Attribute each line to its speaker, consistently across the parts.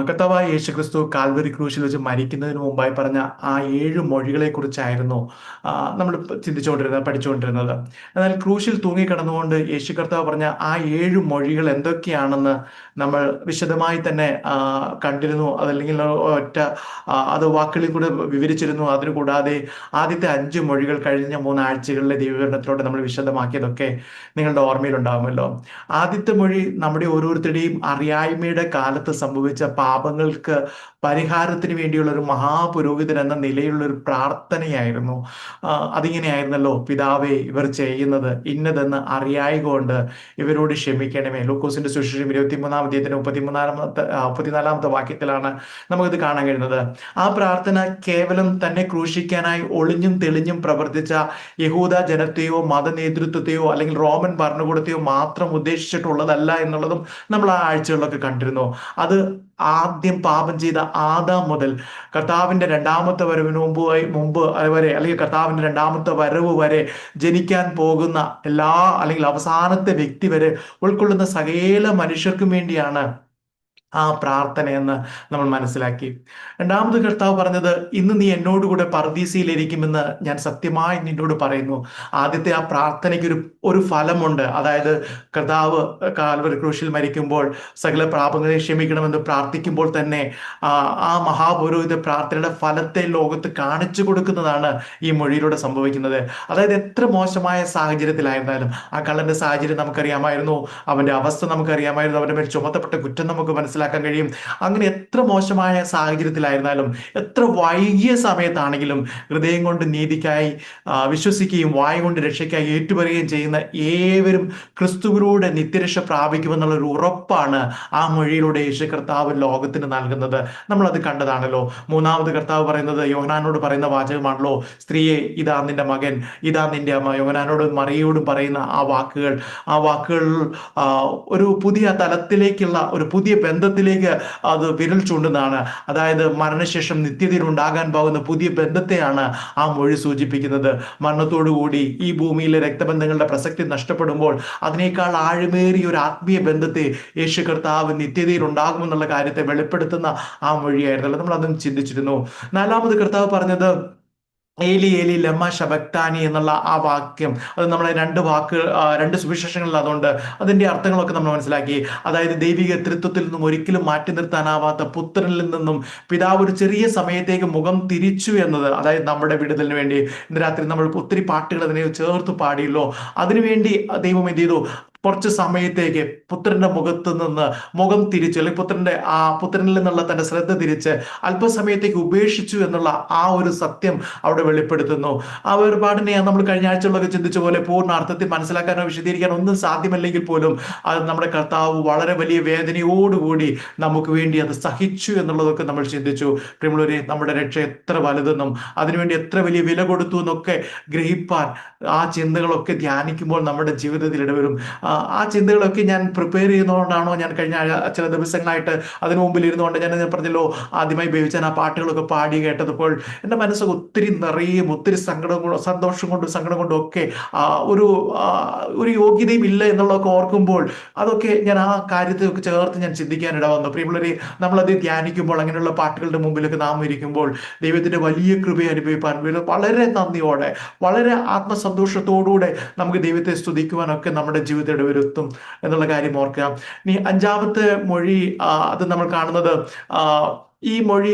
Speaker 1: കർത്താവായ യേശുക്രിസ്തു കാൽവരി ക്രൂശിൽ വെച്ച് മരിക്കുന്നതിന് മുമ്പായി പറഞ്ഞ ആ 7 മൊഴികളെ കുറിച്ചായിരുന്നു നമ്മൾ ചിന്തിച്ചുകൊണ്ടിരുന്നത്, പഠിച്ചുകൊണ്ടിരുന്നത്. എന്നാൽ ക്രൂശിൽ തൂങ്ങിക്കിടന്നുകൊണ്ട് യേശു കർത്താവ് പറഞ്ഞ ആ 7 മൊഴികൾ എന്തൊക്കെയാണെന്ന് നമ്മൾ വിശദമായി തന്നെ കണ്ടിരുന്നു. അതല്ലെങ്കിൽ ഒറ്റ അത് വാക്കുകളിൽ കൂടെ വിവരിച്ചിരുന്നു. അതിനു കൂടാതെ ആദ്യത്തെ 5 മൊഴികൾ കഴിഞ്ഞ 3 ആഴ്ചകളിലെ ദൈവവിവരണത്തിലൂടെ നമ്മൾ വിശദമാക്കിയതൊക്കെ നിങ്ങളുടെ ഓർമ്മയിലുണ്ടാകുമല്ലോ. ആദ്യത്തെ മൊഴി നമ്മുടെ ഓരോരുത്തരുടെയും അറിയായ്മയുടെ കാലത്ത് സംഭവിച്ച പാപങ്ങൾക്ക് പരിഹാരത്തിന് വേണ്ടിയുള്ള ഒരു മഹാപുരോഹിതൻ എന്ന നിലയിലുള്ള ഒരു പ്രാർത്ഥനയായിരുന്നു. അതിങ്ങനെയായിരുന്നല്ലോ: പിതാവേ, ഇവർ ചെയ്യുന്നത് ഇന്നതെന്ന് അറിയായകൊണ്ട് ഇവരോട് ക്ഷമിക്കണമേ. ലൂക്കോസിന്റെ സുവിശേഷം 23-ാം അധ്യായത്തിന്റെ 34-ാമത്തെ വാക്യത്തിലാണ് നമുക്കിത് കാണാൻ കഴിയുന്നത്. ആ പ്രാർത്ഥന കേവലം തന്നെ ക്രൂശിക്കാനായി ഒളിഞ്ഞും തെളിഞ്ഞും പ്രവർത്തിച്ച യഹൂദ ജനത്തെയോ മത നേതൃത്വത്തെയോ അല്ലെങ്കിൽ റോമൻ ഭരണകൂടത്തെയോ മാത്രം ഉദ്ദേശിച്ചിട്ടുള്ളതല്ല എന്നുള്ളതും നമ്മൾ ആ ആഴ്ചകളിലൊക്കെ കണ്ടിരുന്നു. അത് ആദ്യം പാപം ചെയ്ത ആദാം മുതൽ കർത്താവിന്റെ രണ്ടാമത്തെ വരവിന് മുമ്പ് വരെ, അല്ലെങ്കിൽ കർത്താവിന്റെ രണ്ടാമത്തെ വരവ് വരെ ജനിക്കാൻ പോകുന്ന എല്ലാ, അല്ലെങ്കിൽ അവസാനത്തെ വ്യക്തി വരെ ഉൾക്കൊള്ളുന്ന സകല മനുഷ്യർക്കും വേണ്ടിയാണ് ആ പ്രാർത്ഥനയെന്ന് നമ്മൾ മനസ്സിലാക്കി. രണ്ടാമത് കർത്താവ് പറഞ്ഞത്: ഇന്ന് നീ എന്നോടുകൂടെ പർദീസയിലിരിക്കുമെന്ന് ഞാൻ സത്യമായി നിന്നോട് പറയുന്നു. ആദ്യത്തെ ആ പ്രാർത്ഥനയ്ക്ക് ഒരു ഫലമുണ്ട്. അതായത് കർത്താവ് കാൽവരി ക്രൂശിൽ മരിക്കുമ്പോൾ സകല പാപങ്ങളെ ക്ഷമിക്കണമെന്ന് പ്രാർത്ഥിക്കുമ്പോൾ തന്നെ ആ മഹാപുരോഹിത പ്രാർത്ഥനയുടെ ഫലത്തെ ലോകത്ത് കാണിച്ചു കൊടുക്കുന്നതാണ് ഈ മൊഴിയിലൂടെ സംഭവിക്കുന്നത്. അതായത് എത്ര മോശമായ സാഹചര്യത്തിലായിരുന്നാലും, ആ കള്ളന്റെ സാഹചര്യം നമുക്കറിയാമായിരുന്നു, അവന്റെ അവസ്ഥ നമുക്കറിയാമായിരുന്നു, അവന്റെ മേൽ ചുമത്തപ്പെട്ട കുറ്റം നമുക്ക് മനസ്സിലാക്കാൻ കഴിയും. അങ്ങനെ എത്ര മോശമായ സാഹചര്യത്തിലായിരുന്നാലും, എത്ര വൈകിയ സമയത്താണെങ്കിലും ഹൃദയം കൊണ്ട് നീതിക്കായി വിശ്വസിക്കുകയും വായ കൊണ്ട് രക്ഷയ്ക്കായി ഏറ്റുപറയുകയും ചെയ്യുന്ന ഏവരും ക്രിസ്തുവിലൂടെ നിത്യരക്ഷ പ്രാപിക്കുമെന്നുള്ള ഒരു ഉറപ്പാണ് ആ മൊഴിയിലൂടെ യേശു കർത്താവ് ലോകത്തിന് നൽകുന്നത്. നമ്മൾ അത് കണ്ടതാണല്ലോ. മൂന്നാമത് കർത്താവ് പറയുന്നത് യോഹന്നാനോട് പറയുന്ന വാചകമാണല്ലോ: സ്ത്രീയെ, ഇതാ നിന്റെ മകൻ, ഇതാ നിന്റെ അമ്മ. യോഹന്നാനോടും മറിയയോടും പറയുന്ന ആ വാക്കുകൾ ഒരു പുതിയ തലത്തിലേക്കുള്ള, ഒരു പുതിയ ബന്ധത്തിലേക്ക് അത് വിരൽ ചൂണ്ടുന്നതാണ്. അതായത് മരണശേഷം നിത്യതയിൽ ഉണ്ടാകാൻ പോകുന്ന പുതിയ ബന്ധത്തെയാണ് ആ മൊഴി സൂചിപ്പിക്കുന്നത്. മരണത്തോടുകൂടി ഈ ഭൂമിയിലെ രക്തബന്ധങ്ങളുടെ പ്രസക്തി നഷ്ടപ്പെടുമ്പോൾ അതിനേക്കാൾ ആഴമേറിയ ഒരു ആത്മീയ ബന്ധത്തെ യേശു കർത്താവ് നിത്യതയിൽ ഉണ്ടാകുമെന്നുള്ള കാര്യത്തെ വെളിപ്പെടുത്തുന്ന ആ മൊഴിയായിരുന്നല്ലോ. നമ്മൾ അതും ചിന്തിച്ചിരുന്നു. നാലാമത് കർത്താവ് പറഞ്ഞത് ഏലി ഏലി ലമ്മ ശബക്താനി എന്നുള്ള ആ വാക്യം, അത് നമ്മളെ രണ്ട് സുവിശേഷങ്ങളിൽ അതുകൊണ്ട് അതിന്റെ അർത്ഥങ്ങളൊക്കെ നമ്മൾ മനസ്സിലാക്കി. അതായത് ദൈവിക ത്രിത്വത്തിൽ നിന്നും ഒരിക്കലും മാറ്റി നിർത്താനാവാത്ത പുത്രനിൽ നിന്നും പിതാവ് ഒരു ചെറിയ സമയത്തേക്ക് മുഖം തിരിച്ചു എന്നത്, അതായത് നമ്മുടെ വിടുതലിന് വേണ്ടി. ഇന്ന് രാത്രി നമ്മൾ ഒത്തിരി പാട്ടുകൾ അതിനെ ചേർത്ത് പാടിയല്ലോ. അതിനുവേണ്ടി ദൈവം എന്ത് ചെയ്തു? കുറച്ച് സമയത്തേക്ക് പുത്രന്റെ മുഖത്ത് നിന്ന് മുഖം തിരിച്ച്, അല്ലെങ്കിൽ പുത്രനിൽ നിന്നുള്ള തന്റെ ശ്രദ്ധ തിരിച്ച് അല്പസമയത്തേക്ക് ഉപേക്ഷിച്ചു എന്നുള്ള ആ ഒരു സത്യം അവിടെ വെളിപ്പെടുത്തുന്നു. ആ വേർപാടിനെ നമ്മൾ കഴിഞ്ഞ ആഴ്ചകളൊക്കെ ചിന്തിച്ച പോലെ പൂർണ്ണ അർത്ഥത്തിൽ മനസ്സിലാക്കാനോ വിശദീകരിക്കാനോ ഒന്നും സാധ്യമല്ലെങ്കിൽ പോലും അത് നമ്മുടെ കർത്താവ് വളരെ വലിയ വേദനയോടുകൂടി നമുക്ക് വേണ്ടി അത് സഹിച്ചു എന്നുള്ളതൊക്കെ നമ്മൾ ചിന്തിച്ചു. പ്രിയമുള്ളവരെ, നമ്മുടെ രക്ഷ എത്ര വലുതെന്നും അതിനുവേണ്ടി എത്ര വലിയ വില കൊടുത്തു എന്നൊക്കെ ഗ്രഹിപ്പാൻ ആ ചിന്തകളൊക്കെ ധ്യാനിക്കുമ്പോൾ നമ്മുടെ ജീവിതത്തിൽ ഇടവരും. ആ ചിന്തകളൊക്കെ ഞാൻ പ്രിപ്പയർ ചെയ്യുന്നതുകൊണ്ടാണോ, ഞാൻ കഴിഞ്ഞ ചില ദിവസങ്ങളായിട്ട് അതിനു മുമ്പിൽ ഇരുന്നുകൊണ്ട് ഞാൻ പറഞ്ഞല്ലോ, ആദ്യമായി ഉപയോഗിച്ചാൽ ആ പാട്ടുകളൊക്കെ പാടി കേട്ടപ്പോൾ എൻ്റെ മനസ്സൊക്കെ ഒത്തിരി നിറയും, ഒത്തിരി സന്തോഷം കൊണ്ടും സങ്കടം കൊണ്ടും ഒക്കെ ഒരു യോഗ്യതയും ഇല്ല എന്നുള്ളതൊക്കെ ഓർക്കുമ്പോൾ അതൊക്കെ ഞാൻ ആ കാര്യത്തെയൊക്കെ ചേർത്ത് ഞാൻ ചിന്തിക്കാനിട വന്നു. പ്രിയമുള്ളവരെ, നമ്മളത് ധ്യാനിക്കുമ്പോൾ, അങ്ങനെയുള്ള പാട്ടുകളുടെ മുമ്പിലൊക്കെ നാം ഇരിക്കുമ്പോൾ ദൈവത്തിന്റെ വലിയ കൃപയെ അനുഭവിപ്പാൻ വളരെ നന്ദിയോടെ, വളരെ ആത്മസന്തോഷത്തോടുകൂടെ നമുക്ക് ദൈവത്തെ സ്തുതിക്കുവാനൊക്കെ നമ്മുടെ ജീവിതത്തിൽ വരുത്തും എന്നുള്ള കാര്യം ഓർക്കുക. ഇനി അഞ്ചാമത്തെ മൊഴി, അത് നമ്മൾ കാണുന്നത് ഈ മൊഴി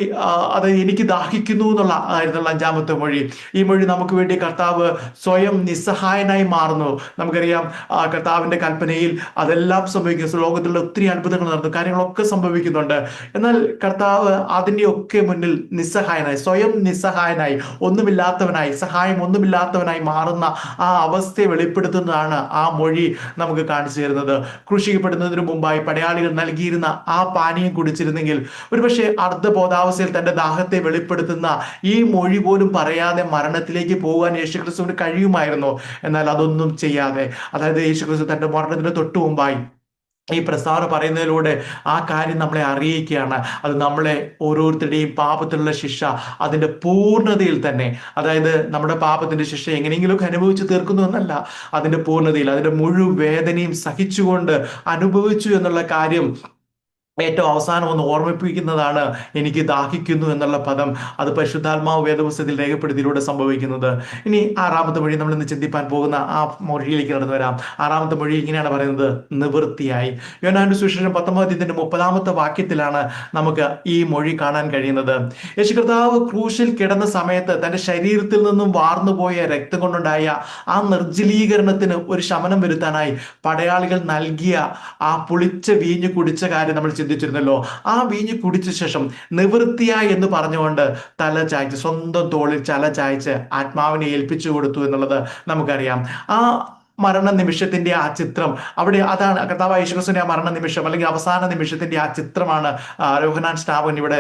Speaker 1: അത് എനിക്ക് ദാഹിക്കുന്നു എന്നുള്ള ആയിരുന്നുള്ള അഞ്ചാമത്തെ മൊഴി. ഈ മൊഴി നമുക്ക് വേണ്ടി കർത്താവ് സ്വയം നിസ്സഹായനായി മാറുന്നു. നമുക്കറിയാം, കർത്താവിന്റെ കൽപ്പനയിൽ അതെല്ലാം സംഭവിക്കുന്നു. ലോകത്തിലുള്ള ഒത്തിരി അത്ഭുതങ്ങൾ നടന്നു, കാര്യങ്ങളൊക്കെ സംഭവിക്കുന്നുണ്ട്. എന്നാൽ കർത്താവ് അതിൻ്റെ ഒക്കെ മുന്നിൽ നിസ്സഹായനായി, സ്വയം നിസ്സഹായനായി, ഒന്നുമില്ലാത്തവനായി, സഹായം ഒന്നുമില്ലാത്തവനായി മാറുന്ന ആ അവസ്ഥയെ വെളിപ്പെടുത്തുന്നതാണ് ആ മൊഴി നമുക്ക് കാണിച്ചു തരുന്നത്. ക്രൂശിക്കപ്പെടുന്നതിന് മുമ്പായി പടയാളികൾ നൽകിയിരുന്ന ആ പാനീയം കുടിച്ചിരുന്നെങ്കിൽ ഒരുപക്ഷെ അർദ്ധബോധാവസ്ഥയിൽ തന്റെ ദാഹത്തെ വെളിപ്പെടുത്തുന്ന ഈ മൊഴി പോലും പറയാതെ മരണത്തിലേക്ക് പോകാൻ യേശുക്രിസ്തുവിന് കഴിയുമായിരുന്നു. എന്നാൽ അതൊന്നും ചെയ്യാതെ, അതായത് യേശുക്രിസ്തു തന്റെ മരണത്തിന് തൊട്ടു മുമ്പായി ഈ പ്രസ്താവന പറയുന്നതിലൂടെ ആ കാര്യം നമ്മളെ അറിയിക്കുകയാണ്. അത് നമ്മളെ ഓരോരുത്തരുടെയും പാപത്തിലുള്ള ശിക്ഷ അതിന്റെ പൂർണ്ണതയിൽ തന്നെ, അതായത് നമ്മുടെ പാപത്തിന്റെ ശിക്ഷ എങ്ങനെയെങ്കിലുമൊക്കെ അനുഭവിച്ചു തീർക്കുന്നു എന്നല്ല, അതിന്റെ പൂർണ്ണതയിൽ, അതിന്റെ മുഴുവൻ വേദനയും സഹിച്ചുകൊണ്ട് അനുഭവിച്ചു എന്നുള്ള കാര്യം ഏറ്റവും അവസാനം ഒന്ന് ഓർമ്മിപ്പിക്കുന്നതാണ് എനിക്ക് ദാഹിക്കുന്നു എന്നുള്ള പദം. അത് പരിശുദ്ധാത്മാവ് വേദപുസ്തകത്തിൽ രേഖപ്പെടുത്തിയിലൂടെ സംഭവിക്കുന്നത്. ഇനി ആറാമത്തെ മൊഴി നമ്മൾ ഇന്ന് ചിന്തിപ്പാൻ പോകുന്ന ആ മൊഴിയിലേക്ക് കടന്നു വരാം. ആറാമത്തെ മൊഴി ഇങ്ങനെയാണ് പറയുന്നത്: നിവൃത്തിയായി. യോഹന്നാന്റെ സുവിശേഷം 19-30 വാക്യത്തിലാണ് നമുക്ക് ഈ മൊഴി കാണാൻ കഴിയുന്നത്. യേശു കർത്താവ് ക്രൂശിൽ കിടന്ന സമയത്ത് തന്റെ ശരീരത്തിൽ നിന്നും വാർന്നുപോയ രക്തം കൊണ്ടുണ്ടായ ആ നിർജ്ജലീകരണത്തിന് ഒരു ശമനം വരുത്താനായി പടയാളികൾ നൽകിയ ആ പുളിച്ച വീഞ്ഞ് കുടിച്ച കാര്യം നമ്മൾ ചിന്തിച്ചിരുന്നല്ലോ. ആ വീഞ്ഞ് കുടിച്ച ശേഷം നിവൃത്തിയായി എന്ന് പറഞ്ഞുകൊണ്ട് തല ചായ്ച്ച്, സ്വന്തം തോളിൽ തല ചായ്ച്ച് ആത്മാവിനെ ഏൽപ്പിച്ചു കൊടുത്തു എന്നുള്ളത് നമുക്കറിയാം. ആ മരണ നിമിഷത്തിന്റെ ആ ചിത്രം അവിടെ, അതാണ് കർത്താവായ യേശുക്രിസ്തുവിന്റെ ആ മരണ നിമിഷം അല്ലെങ്കിൽ അവസാന നിമിഷത്തിന്റെ ആ ചിത്രമാണ് യോഹന്നാൻ സ്നാപകൻ ഇവിടെ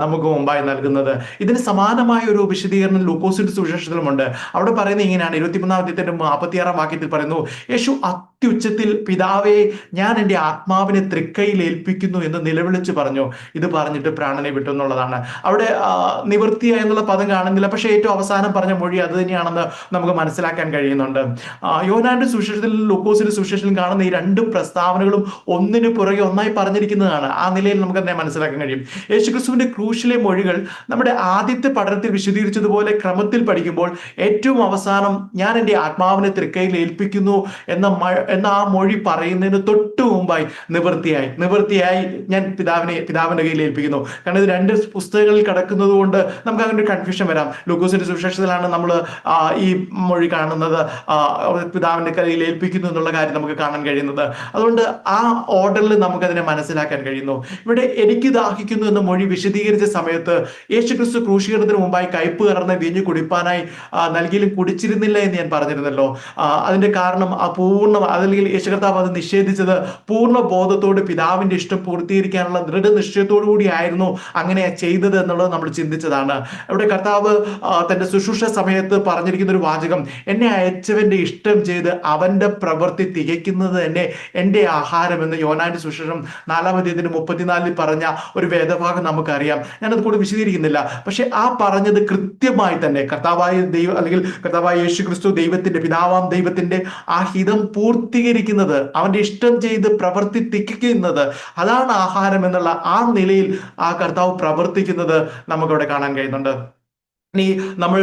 Speaker 1: നമുക്ക് മുമ്പായി നൽകുന്നത്. ഇതിന് സമാനമായ ഒരു വിശദീകരണം ലൂക്കോസിന്റെ സുവിശേഷത്തിലുമുണ്ട്. അവിടെ പറയുന്നത് ഇങ്ങനെയാണ്. 23-46 വാക്യത്തിൽ പറയുന്നു: യേശു അത്യുച്ചത്തിൽ, പിതാവേ, ഞാൻ എൻ്റെ ആത്മാവിനെ തൃക്കൈയിൽ ഏൽപ്പിക്കുന്നു എന്ന് നിലവിളിച്ച് പറഞ്ഞു. ഇത് പറഞ്ഞിട്ട് പ്രാണനെ വിട്ടു എന്നുള്ളതാണ്. അവിടെ നിവൃത്തിയ എന്നുള്ള പദം കാണുന്നില്ല, പക്ഷെ ഏറ്റവും അവസാനം പറഞ്ഞ മൊഴി അത് തന്നെയാണെന്ന് നമുക്ക് മനസ്സിലാക്കാൻ കഴിയുന്നുണ്ട്. യോഹന്നാന്റെ സുവിശേഷത്തിലും ലൂക്കോസിന്റെ സുവിശേഷത്തിലും കാണുന്ന ഈ രണ്ട് പ്രസ്താവനകളും ഒന്നിനു പുറകെ ഒന്നായി പറഞ്ഞിരിക്കുന്നതാണ്. ആ നിലയിൽ നമുക്ക് തന്നെ മനസ്സിലാക്കാൻ കഴിയും. യേശുക്രിസ്തുവിന്റെ ക്രൂശിലെ മൊഴികൾ നമ്മുടെ ആദ്യത്തെ പഠനത്തിൽ വിശദീകരിച്ചതുപോലെ ക്രമത്തിൽ പഠിക്കുമ്പോൾ ഏറ്റവും അവസാനം ഞാൻ എൻ്റെ ആത്മാവിനെ തൃക്കൈയിൽ ഏൽപ്പിക്കുന്നു എന്ന ആ മൊഴി പറയുന്നതിന് തൊട്ടു മുമ്പായി നിവൃത്തിയായി ഞാൻ പിതാവിന്റെ കയ്യിൽ ഏൽപ്പിക്കുന്നു. കാരണം ഇത് രണ്ട് പുസ്തകങ്ങളിൽ കിടക്കുന്നത് കൊണ്ട് നമുക്ക് അങ്ങനെ ഒരു കൺഫ്യൂഷൻ വരാം. ലൂക്കോസിന്റെ സുവിശേഷത്തിലാണ് നമ്മൾ ഈ മൊഴി കാണുന്നത്, പിതാവിന്റെ കയ്യിൽ ഏൽപ്പിക്കുന്നു എന്നുള്ള കാര്യം നമുക്ക് കാണാൻ കഴിയുന്നത്. അതുകൊണ്ട് ആ ഓർഡറിൽ നമുക്കതിനെ മനസ്സിലാക്കാൻ കഴിയുന്നു. ഇവിടെ എനിക്ക് ദാഹിക്കുന്നു എന്ന മൊഴി വിശദീകരിച്ച സമയത്ത് യേശുക്രിസ്തു ക്രൂശീകരണത്തിന് മുമ്പായി കയ്പ് കലർന്ന വീഞ്ഞ് കുടിപ്പാനായി നൽകിയാലും കുടിച്ചിരുന്നില്ല എന്ന് ഞാൻ പറഞ്ഞിരുന്നല്ലോ. അതിന്റെ കാരണം അതല്ലെങ്കിൽ യേശു കർത്താവ് അത് നിഷേധിച്ചത് പൂർണ്ണ ബോധത്തോട് പിതാവിന്റെ ഇഷ്ടം പൂർത്തീകരിക്കാനുള്ള ദൃഢനിശ്ചയത്തോടു കൂടി ആയിരുന്നു അങ്ങനെ ചെയ്തത് എന്നുള്ളത് നമ്മൾ ചിന്തിച്ചതാണ്. ഇവിടെ കർത്താവ് തന്റെ ശുശ്രൂഷ സമയത്ത് പറഞ്ഞിരിക്കുന്ന ഒരു വാചകം: എന്നെ അയച്ചവന്റെ ഇഷ്ടം ചെയ്ത് അവന്റെ പ്രവൃത്തി തികയ്ക്കുന്നത് തന്നെ എൻ്റെ ആഹാരം എന്ന് യോഹന്നാന്റെ സുവിശേഷം 4-34 പറഞ്ഞ ഒരു വേദഭാഗം നമുക്കറിയാം. ഞാനത് കൂടെ വിശദീകരിക്കുന്നില്ല. പക്ഷെ ആ പറഞ്ഞത് കൃത്യമായി തന്നെ കർത്താവായ യേശു ക്രിസ്തു ദൈവത്തിന്റെ, പിതാവാം ദൈവത്തിന്റെ ആ ഹിതം പൂർത്തീകരിക്കുന്നത്, അവന്റെ ഇഷ്ടം ചെയ്ത് പ്രവൃത്തി തികയ്ക്കുന്നത്, അതാണ് ആഹാരം എന്നുള്ള ആ നിലയിൽ ആ കർത്താവ് പ്രവർത്തിക്കുന്നത് നമുക്കവിടെ കാണാൻ കഴിയുന്നുണ്ട്. ഇനി നമ്മൾ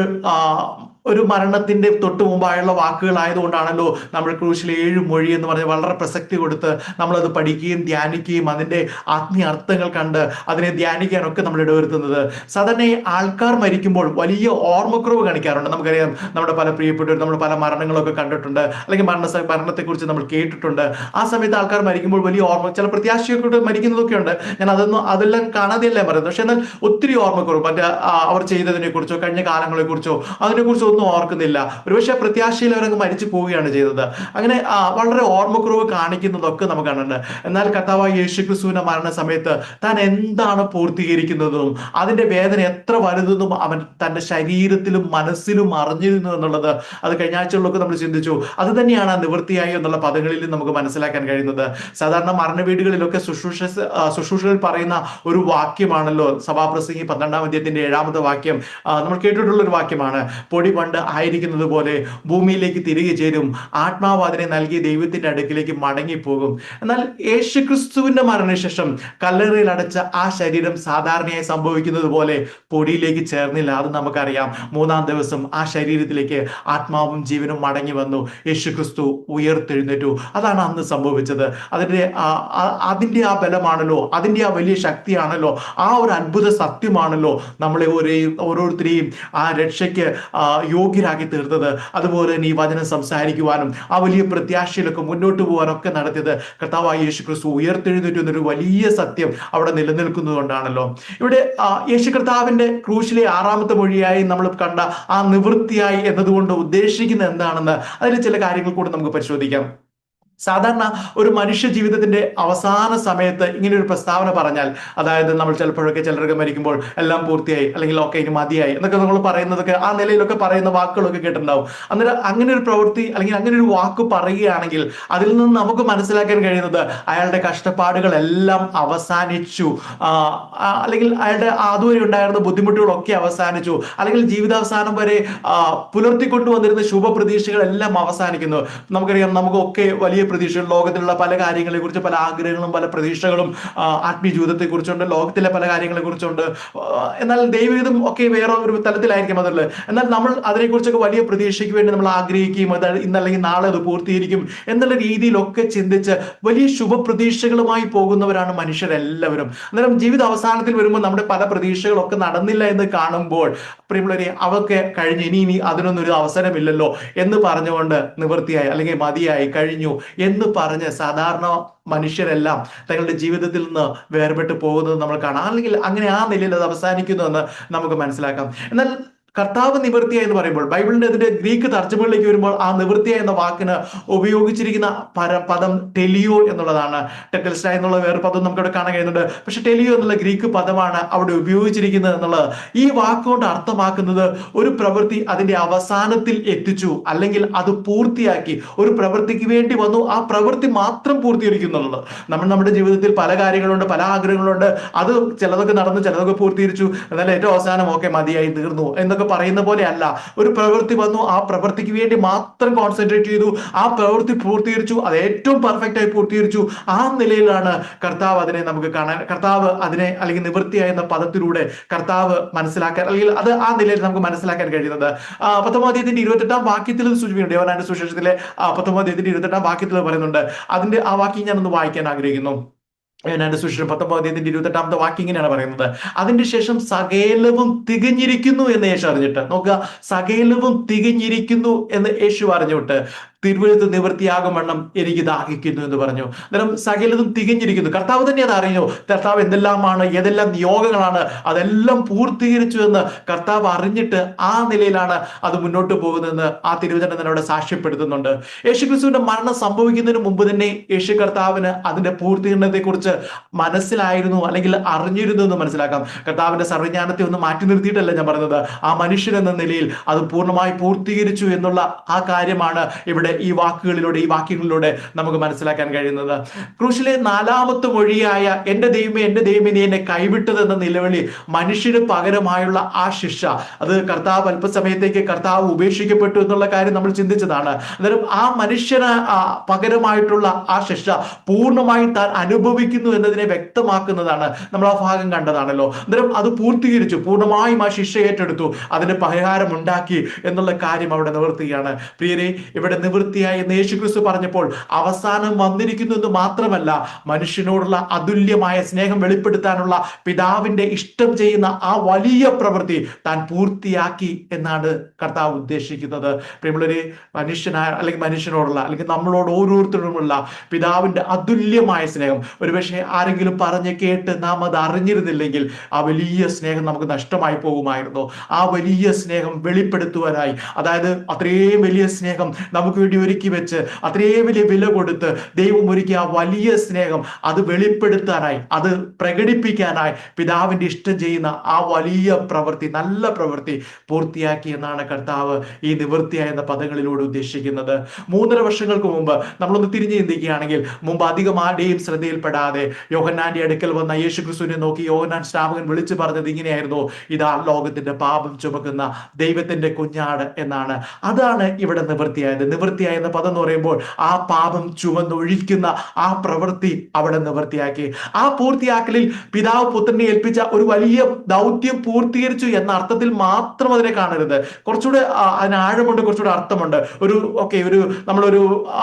Speaker 1: ഒരു മരണത്തിന്റെ തൊട്ട് മുമ്പായുള്ള വാക്കുകളായതുകൊണ്ടാണല്ലോ നമ്മൾ ക്രൂശിൽ 7 മൊഴി എന്ന് പറഞ്ഞ് വളരെ പ്രസക്തി കൊടുത്ത് നമ്മളത് പഠിക്കുകയും ധ്യാനിക്കുകയും അതിന്റെ ആത്മീയ അർത്ഥങ്ങൾ കണ്ട് അതിനെ ധ്യാനിക്കാനൊക്കെ നമ്മൾ ഇടവരുത്തുന്നത്. സാധാരണ ആൾക്കാർ മരിക്കുമ്പോൾ വലിയ ഓർമ്മക്കുറവ് കാണിക്കാറുണ്ട്. നമുക്കറിയാം, നമ്മുടെ പല പ്രിയപ്പെട്ടവർ നമ്മൾ പല മരണങ്ങളൊക്കെ കണ്ടിട്ടുണ്ട്, അല്ലെങ്കിൽ മരണത്തെക്കുറിച്ച് നമ്മൾ കേട്ടിട്ടുണ്ട്. ആ സമയത്ത് ആൾക്കാർ മരിക്കുമ്പോൾ വലിയ ചില പ്രത്യാശയൊക്കെ മരിക്കുന്നതൊക്കെ ഉണ്ട്. ഞാൻ അതെല്ലാം കാണാതെയല്ല പറയുന്നത്. പക്ഷെ എന്നാൽ ഒത്തിരി ഓർമ്മക്കുറവ്, മറ്റേ അവർ ചെയ്തതിനെ കുറിച്ചോ കഴിഞ്ഞ കാലങ്ങളെ കുറിച്ചോ അതിനെക്കുറിച്ചോ ഒന്നും ഓർക്കുന്നില്ല. ഒരുപക്ഷെ പ്രത്യാശയിൽ അവരങ്ങ് മരിച്ചു പോവുകയാണ് ചെയ്തത്. അങ്ങനെ വളരെ ഓർമ്മക്കുറവ് കാണിക്കുന്നതൊക്കെ നമുക്ക് കാണുന്നുണ്ട്. എന്നാൽ കർത്താവായ യേശുക്രിസ്തുവിന്റെ മരണ സമയത്ത് താൻ എന്താണ് പൂർത്തീകരിക്കുന്നതും അതിന്റെ വേദന എത്ര വലുതെന്നും അവൻ തന്റെ ശരീരത്തിലും മനസ്സിലും അറിഞ്ഞിരുന്നു എന്നുള്ളത് അത് കഴിഞ്ഞ ആഴ്ചകളിലൊക്കെ നമ്മൾ ചിന്തിച്ചു. അത് തന്നെയാണ് നിവൃത്തിയായി എന്നുള്ള പദങ്ങളിൽ നമുക്ക് മനസ്സിലാക്കാൻ കഴിയുന്നത്. സാധാരണ മരണവീടുകളിലൊക്കെ ശുശ്രൂഷകൾ പറയുന്ന ഒരു വാക്യമാണല്ലോ സഭാപ്രസംഗി 12-ാം അധ്യായത്തിന്റെ 7-ാമത്തെ വാക്യം. നമ്മൾ കേട്ടിട്ടുള്ള ഒരു വാക്യമാണ്: പൊടി പണ്ട് ആയിരിക്കുന്നത് പോലെ ഭൂമിയിലേക്ക് തിരികെ ചേരും, ആത്മാവ് അതിനെ നൽകി ദൈവത്തിന്റെ അടുക്കിലേക്ക് മടങ്ങിപ്പോകും. എന്നാൽ യേശുക്രിസ്തുവിന്റെ മരണശേഷം കല്ലറയിൽ അടച്ച ആ ശരീരം സാധാരണയായി സംഭവിക്കുന്നത് പോലെ പൊടിയിലേക്ക് ചേർന്നില്ല. അത് നമുക്കറിയാം. 3-ാം ദിവസം ആ ശരീരത്തിലേക്ക് ആത്മാവും ജീവനും മടങ്ങി വന്നു. യേശുക്രിസ്തു ഉയർത്തെഴുന്നേറ്റു. അതാണ് അന്ന് സംഭവിച്ചത്. അതിന്റെ ആ ബലമാണല്ലോ, അതിന്റെ ആ വലിയ ശക്തിയാണല്ലോ, ആ ഒരു അത്ഭുത സത്യമാണല്ലോ നമ്മളെ ഓരോരുത്തരെയും ആ രക്ഷയ്ക്ക് യോഗ്യരാക്കി തീർത്തത്. അതുപോലെ തന്നെ ഈ വചനം സംസാരിക്കുവാനും ആ വലിയ പ്രത്യാശയിലൊക്കെ മുന്നോട്ട് പോകാനും ഒക്കെ നടത്തിയത് കർത്താവായ യേശു ക്രിസ്തു ഉയർത്തെഴുന്നേറ്റു എന്നൊരു വലിയ സത്യം അവിടെ നിലനിൽക്കുന്നത് കൊണ്ടാണല്ലോ. ഇവിടെ യേശു കർത്താവിന്റെ ക്രൂശിലെ 6-ാമത്തെ മൊഴിയായി നമ്മൾ കണ്ട ആ നിവൃത്തിയായി എന്നതുകൊണ്ട് ഉദ്ദേശിക്കുന്നത് എന്താണെന്ന് അതിൽ ചില കാര്യങ്ങൾ കൂടെ നമുക്ക് പരിശോധിക്കാം. സാധാരണ ഒരു മനുഷ്യ ജീവിതത്തിന്റെ അവസാന സമയത്ത് ഇങ്ങനെ ഒരു പ്രസ്താവന പറഞ്ഞാൽ, അതായത് നമ്മൾ ചിലരൊക്കെ മരിക്കുമ്പോൾ എല്ലാം പൂർത്തിയായി, അല്ലെങ്കിൽ ഒക്കെ ഇനി മതിയായി എന്നൊക്കെ നമ്മൾ പറയുന്നതൊക്കെ ആ നിലയിലൊക്കെ പറയുന്ന വാക്കുകളൊക്കെ കേട്ടിട്ടുണ്ടാവും. അന്നേരം അങ്ങനെ ഒരു പ്രവൃത്തി അല്ലെങ്കിൽ അങ്ങനെ ഒരു വാക്ക് പറയുകയാണെങ്കിൽ അതിൽ നിന്ന് നമുക്ക് മനസ്സിലാക്കാൻ കഴിയുന്നത് അയാളുടെ കഷ്ടപ്പാടുകളെല്ലാം അവസാനിച്ചു, അല്ലെങ്കിൽ അയാളുടെ അതുവരെ ഉണ്ടായിരുന്ന ബുദ്ധിമുട്ടുകളൊക്കെ അവസാനിച്ചു, അല്ലെങ്കിൽ ജീവിതാവസാനം വരെ പുലർത്തിക്കൊണ്ടുവന്നിരുന്ന ശുഭപ്രതീക്ഷകളെല്ലാം അവസാനിക്കുന്നു. നമുക്കറിയാം, നമുക്കൊക്കെ വലിയ പ്രതീക്ഷകൾ, ലോകത്തിലുള്ള പല കാര്യങ്ങളെ കുറിച്ച്, പല ആഗ്രഹങ്ങളും പല പ്രതീക്ഷകളും ആത്മീയ ജീവിതത്തെ കുറിച്ചുണ്ട്, ലോകത്തിലെ പല കാര്യങ്ങളെ കുറിച്ചുണ്ട്. എന്നാൽ ദൈവഹിതം ഒക്കെ വേറെ ഒരു തലത്തിലായിരിക്കും അതുള്ളത്. എന്നാൽ നമ്മൾ അതിനെക്കുറിച്ചൊക്കെ വലിയ പ്രതീക്ഷയ്ക്ക് വേണ്ടി നമ്മൾ ആഗ്രഹിക്കുകയും അത് ഇന്നല്ലെങ്കിൽ നാളെ അത് പൂർത്തീകരിക്കും എന്നുള്ള രീതിയിലൊക്കെ ചിന്തിച്ച് വലിയ ശുഭപ്രതീക്ഷകളുമായി പോകുന്നവരാണ് മനുഷ്യരെല്ലാവരും. അന്നേരം ജീവിത അവസാനത്തിൽ വരുമ്പോൾ നമ്മുടെ പല പ്രതീക്ഷകളൊക്കെ നടന്നില്ല എന്ന് കാണുമ്പോൾ പ്രിയമുള്ളവരെ, അവർക്ക് കഴിഞ്ഞു, ഇനി അതിനൊന്നും ഒരു അവസരമില്ലല്ലോ എന്ന് പറഞ്ഞുകൊണ്ട് നിവൃത്തിയായി അല്ലെങ്കിൽ മതിയായി കഴിഞ്ഞു എന്ന് പറഞ്ഞ് സാധാരണ മനുഷ്യരെല്ലാം തങ്ങളുടെ ജീവിതത്തിൽ നിന്ന് വേർപെട്ട് പോകുന്നത് നമ്മൾ കാണാം. അല്ലെങ്കിൽ അങ്ങനെ ആ നിലയിൽ അത് അവസാനിക്കുന്നു എന്ന് നമുക്ക് മനസ്സിലാക്കാം. എന്നാൽ കർത്താവ് നിവൃത്തിയായി എന്ന് പറയുമ്പോൾ ബൈബിളിന്റെ അതിന്റെ ഗ്രീക്ക് തർജ്ജമകളിലേക്ക് വരുമ്പോൾ ആ നിവൃത്തിയായി എന്ന വാക്കിന് ഉപയോഗിച്ചിരിക്കുന്ന പദം ടെലിയോ എന്നുള്ളതാണ്. ടെക്കൽസ്റ്റ എന്നുള്ള വേറെ പദം നമുക്ക് അവിടെ കാണാൻ കഴിയുന്നുണ്ട്. പക്ഷെ ടെലിയോ എന്നുള്ള ഗ്രീക്ക് പദമാണ് അവിടെ ഉപയോഗിച്ചിരിക്കുന്നത് എന്നുള്ളത്. ഈ വാക്കുകൊണ്ട് അർത്ഥമാക്കുന്നത് ഒരു പ്രവൃത്തി അതിന്റെ അവസാനത്തിൽ എത്തിച്ചു, അല്ലെങ്കിൽ അത് പൂർത്തിയാക്കി, ഒരു പ്രവൃത്തിക്ക് വേണ്ടി വന്നു, ആ പ്രവൃത്തി മാത്രം പൂർത്തീകരിക്കുന്നുള്ളത്. നമ്മുടെ ജീവിതത്തിൽ പല കാര്യങ്ങളുണ്ട്, പല ആഗ്രഹങ്ങളുണ്ട്. അത് ചിലതൊക്കെ നടന്നു, ചിലതൊക്കെ പൂർത്തീകരിച്ചു, എന്നാൽ ഏറ്റവും അവസാനം ഓക്കെ മതിയായി തീർന്നു എന്നൊക്കെ പറയുന്ന പോലെ അല്ല. ഒരു പ്രവൃത്തി വന്നു, ആ പ്രവൃത്തിക്ക് വേണ്ടി മാത്രം കോൺസെൻട്രേറ്റ് ചെയ്തു, ആ പ്രവൃത്തി പൂർത്തീകരിച്ചു, അത് ഏറ്റവും പെർഫെക്റ്റ് ആയി പൂർത്തീകരിച്ചു. ആ നിലയിലാണ് കർത്താവ് അതിനെ നമുക്ക് കാണാൻ, കർത്താവ് അതിനെ അല്ലെങ്കിൽ നിവൃത്തിയായ എന്ന പദത്തിലൂടെ കർത്താവ് മനസ്സിലാക്കാൻ, അല്ലെങ്കിൽ അത് ആ നിലയിൽ നമുക്ക് മനസ്സിലാക്കാൻ കഴിയുന്നത്. 19-ാം അധ്യായത്തിന്റെ 28-ാം വാക്യത്തിൽ സൂചിപ്പിക്കുന്നുണ്ട്. യോഹന്നാന്റെ സുവിശേഷത്തിലെ 19-ാം അധ്യായത്തിന്റെ 28-ാം വാക്യത്തിൽ പറയുന്നുണ്ട്. അതിന്റെ ആ വാക്യം ഞാനൊന്ന് വായിക്കാൻ ആഗ്രഹിക്കുന്നു. യോഹന്നാന്റെ സുവിശേഷം 19-ാം അധ്യായത്തിന്റെ 28-ാമത്തെ വാക്യം ഇങ്ങനെയാണ് പറയുന്നത്: അതിന്റെ ശേഷം സകലവും തികഞ്ഞിരിക്കുന്നു എന്ന് യേശു അറിഞ്ഞിട്ട്, നോക്കുക, സകലവും തികഞ്ഞിരിക്കുന്നു എന്ന് യേശു അറിഞ്ഞിട്ട് തിരുവഴുത്ത് നിവൃത്തിയാകും വണ്ണം എനിക്ക് ദാഹിക്കുന്നു എന്ന് പറഞ്ഞു. അന്നേരം സകലതും തികഞ്ഞിരിക്കുന്നു. കർത്താവ് തന്നെ അത് അറിഞ്ഞു. കർത്താവ് എന്തെല്ലാമാണ്, ഏതെല്ലാം നിയോഗങ്ങളാണ്, അതെല്ലാം പൂർത്തീകരിച്ചു എന്ന് കർത്താവ് അറിഞ്ഞിട്ട് ആ നിലയിലാണ് അത് മുന്നോട്ട് പോകുന്നതെന്ന് ആ തിരുവചനം തന്നെ അവിടെ സാക്ഷ്യപ്പെടുത്തുന്നുണ്ട്. യേശുക്രിസ്തുവിന്റെ മരണം സംഭവിക്കുന്നതിന് മുമ്പ് തന്നെ യേശു കർത്താവിന് അതിന്റെ പൂർത്തീകരണത്തെ കുറിച്ച് മനസ്സിലായിരുന്നു, അല്ലെങ്കിൽ അറിഞ്ഞിരുന്നു എന്ന് മനസ്സിലാക്കാം. കർത്താവിന്റെ സർവ്വജ്ഞാനത്തെ ഒന്ന് മാറ്റി നിർത്തിയിട്ടല്ല ഞാൻ പറഞ്ഞത്. ആ മനുഷ്യൻ എന്ന നിലയിൽ അത് പൂർണ്ണമായി പൂർത്തീകരിച്ചു എന്നുള്ള ആ കാര്യമാണ് ഇവിടെ ഈ വാക്കുകളിലൂടെ, ഈ വാക്യങ്ങളിലൂടെ നമുക്ക് മനസ്സിലാക്കാൻ കഴിയുന്നത്. ക്രൂശിലെ 4-ാമത്തെ മൊഴിയായ എന്റെ ദൈവമേ നീ എന്നെ കൈവിട്ടത് എന്ന നിലവിളി, മനുഷ്യന് പകരമായുള്ള ആ ശിക്ഷ, അത് കർത്താവ് അല്പസമയത്തേക്ക് കർത്താവ് ഉപേക്ഷിക്കപ്പെട്ടു എന്നുള്ള കാര്യം നമ്മൾ ചിന്തിച്ചതാണ്. അന്നേരം ആ മനുഷ്യന് പകരമായിട്ടുള്ള ആ ശിക്ഷ പൂർണ്ണമായി താൻ അനുഭവിക്കുന്നു എന്നതിനെ വ്യക്തമാക്കുന്നതാണ്. നമ്മൾ ആ ഭാഗം കണ്ടതാണല്ലോ. അന്നേരം അത് പൂർത്തീകരിച്ചു, പൂർണ്ണമായും ആ ശിക്ഷ ഏറ്റെടുത്തു, അതിന് പരിഹാരം ഉണ്ടാക്കി എന്നുള്ള കാര്യം അവിടെ നിവർത്തുകയാണ്. പ്രിയരെ, ഇവിടെ നിവൃത്തിയായി എന്ന് യേശുക്രിസ്തു പറഞ്ഞപ്പോൾ അവസാനം വന്നിരിക്കുന്നു എന്ന് മാത്രമല്ല, മനുഷ്യനോടുള്ള അതുല്യമായ സ്നേഹം വെളിപ്പെടുത്താനുള്ള പിതാവിന്റെ ഇഷ്ടം ചെയ്യുന്ന ആ വലിയ പ്രവൃത്തി താൻ പൂർത്തിയാക്കി എന്നാണ് കർത്താവ് ഉദ്ദേശിക്കുന്നത്. പ്രിയമുള്ളവരെ, മനുഷ്യനോടുള്ള അല്ലെങ്കിൽ നമ്മളോട് ഓരോരുത്തരുമുള്ള പിതാവിന്റെ അതുല്യമായ സ്നേഹം, ഒരുപക്ഷെ ആരെങ്കിലും പറഞ്ഞ് കേട്ട് നാം അത് അറിഞ്ഞിരുന്നില്ലെങ്കിൽ ആ വലിയ സ്നേഹം നമുക്ക് നഷ്ടമായി പോകുമായിരുന്നു. ആ വലിയ സ്നേഹം വെളിപ്പെടുത്തുവാനായി, അതായത് അത്രയും വലിയ സ്നേഹം നമുക്ക് വേണ്ടി ഒരുക്കി വെച്ച്, അത്രയും വലിയ വില കൊടുത്ത് ദൈവം ഒരുക്കിയ ആ വലിയ സ്നേഹം അത് വെളിപ്പെടുത്താനായി, അത് പ്രകടിപ്പിക്കാനായി പിതാവിന്റെ ഇഷ്ടം ചെയ്യുന്ന ആ വലിയ പ്രവൃത്തി, നല്ല പ്രവൃത്തി പൂർത്തിയാക്കി എന്നാണ് കർത്താവ് ഈ നിവൃത്തിയായ എന്ന പദങ്ങളിലൂടെ ഉദ്ദേശിക്കുന്നത്. 3.5 വർഷങ്ങൾക്ക് മുമ്പ് നമ്മളൊന്ന് തിരിഞ്ഞു ചിന്തിക്കുകയാണെങ്കിൽ, മുമ്പ് അധികം ആരുടെയും ശ്രദ്ധയിൽപ്പെടാതെ യോഹന്നാന്റെ അടുക്കൽ വന്ന യേശുക്രിസ്തുവിനെ നോക്കി യോഹന്നാൻ സ്നാപകൻ വിളിച്ചു പറഞ്ഞത് ഇങ്ങനെയായിരുന്നു: ഇതാ ലോകത്തിന്റെ പാപം ചുമക്കുന്ന ദൈവത്തിന്റെ കുഞ്ഞാട് എന്നാണ്. അതാണ് ഇവിടെ നിവൃത്തിയായത്. നിവൃത്തിയായ എന്ന പദം എന്ന് പറയുമ്പോൾ ആ പാപം ചുമന്നൊഴിക്കുന്ന ആ പ്രവൃത്തി അവിടെ നിവൃത്തിയാക്കി. ആ പൂർത്തിയാക്കലിൽ പിതാവ് പുത്രനെ ഏൽപ്പിച്ച ഒരു വലിയ ദൗത്യം പൂർത്തീകരിച്ചു എന്ന അർത്ഥത്തിൽ മാത്രം അതിനെ കാണരുത്. കുറച്ചുകൂടെ അതിന് ആഴമുണ്ട്, കുറച്ചുകൂടെ അർത്ഥമുണ്ട്. നമ്മളൊരു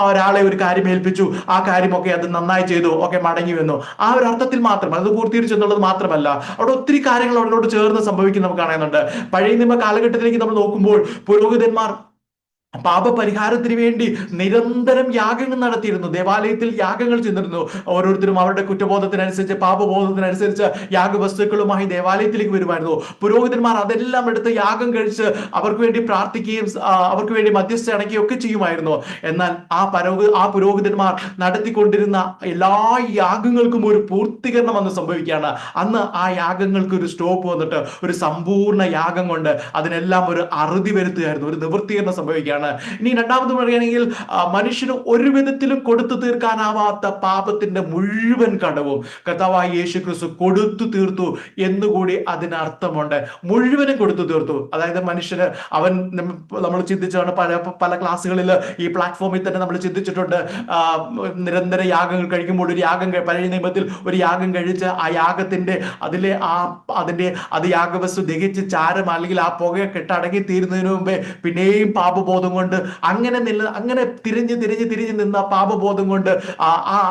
Speaker 1: ഒരാളെ ഒരു കാര്യം ഏൽപ്പിച്ചു, ആ കാര്യമൊക്കെ അത് നന്നായി ചെയ്തു, മടങ്ങി വന്നു, ആ ഒരു അർത്ഥത്തിൽ മാത്രം അത് പൂർത്തീകരിച്ചു എന്നുള്ളത് മാത്രമല്ല, അവിടെ ഒത്തിരി കാര്യങ്ങൾ അവരോട് ചേർന്ന് സംഭവിക്കും നമുക്ക് കാണുന്നുണ്ട്. പഴയ നിയമ കാലഘട്ടത്തിലേക്ക് നമ്മൾ നോക്കുമ്പോൾ പുരോഹിതന്മാർ പാപപരിഹാരത്തിന് വേണ്ടി നിരന്തരം യാഗങ്ങൾ നടത്തിയിരുന്നു. ദേവാലയത്തിൽ യാഗങ്ങൾ ചെന്നിരുന്നു. ഓരോരുത്തരും അവരുടെ കുറ്റബോധത്തിനനുസരിച്ച്, പാപബോധത്തിനനുസരിച്ച് യാഗവസ്തുക്കളുമായി ദേവാലയത്തിലേക്ക് വരുമായിരുന്നു. പുരോഹിതന്മാർ അതെല്ലാം എടുത്ത് യാഗം കഴിച്ച് അവർക്ക് വേണ്ടി പ്രാർത്ഥിക്കുകയും അവർക്ക് വേണ്ടി മധ്യസ്ഥ അണയ്ക്കുകയും ഒക്കെ ചെയ്യുമായിരുന്നു. എന്നാൽ ആ പുരോഹിതന്മാർ നടത്തിക്കൊണ്ടിരുന്ന എല്ലാ യാഗങ്ങൾക്കും ഒരു പൂർത്തീകരണം വന്ന് സംഭവിക്കുകയാണ്. അന്ന് ആ യാഗങ്ങൾക്ക് ഒരു സ്റ്റോപ്പ് വന്നിട്ട് ഒരു സമ്പൂർണ്ണ യാഗം കൊണ്ട് അതിനെല്ലാം ഒരു അറുതി വരുത്തുകയായിരുന്നു, ഒരു നിവൃത്തീകരണം സംഭവിക്കുകയാണ്. പറയുകയാണ്. ഇനി രണ്ടാമത് പറയുകയാണെങ്കിൽ മനുഷ്യന് ഒരു വിധത്തിലും കൊടുത്തു തീർക്കാനാവാത്ത പാപത്തിന്റെ മുഴുവൻ കടവും കർത്താവായ യേശു ക്രിസ്തു കൊടുത്തു തീർത്തു എന്നുകൂടി അതിനർത്ഥമുണ്ട്. മുഴുവനും കൊടുത്തു തീർത്തു. അതായത് മനുഷ്യന് അവൻ നമ്മൾ ചിന്തിച്ചാണ് പല പല ക്ലാസ്സുകളിൽ ഈ പ്ലാറ്റ്ഫോമിൽ തന്നെ നമ്മൾ ചിന്തിച്ചിട്ടുണ്ട്. നിരന്തര യാഗങ്ങൾ കഴിക്കുമ്പോൾ ഒരു യാഗം പഴയ നിയമത്തിൽ ഒരു യാഗം കഴിച്ച് ആ യാഗത്തിന്റെ അത് യാഗവസ്തു ദഹിച്ച് ചാരം അല്ലെങ്കിൽ ആ പുക കെട്ടടങ്ങി തീരുന്നതിന് മുമ്പേ പിന്നെയും പാപബോധം കൊണ്ട് അങ്ങനെ തിരിഞ്ഞ് നിന്ന പാപബോധം കൊണ്ട്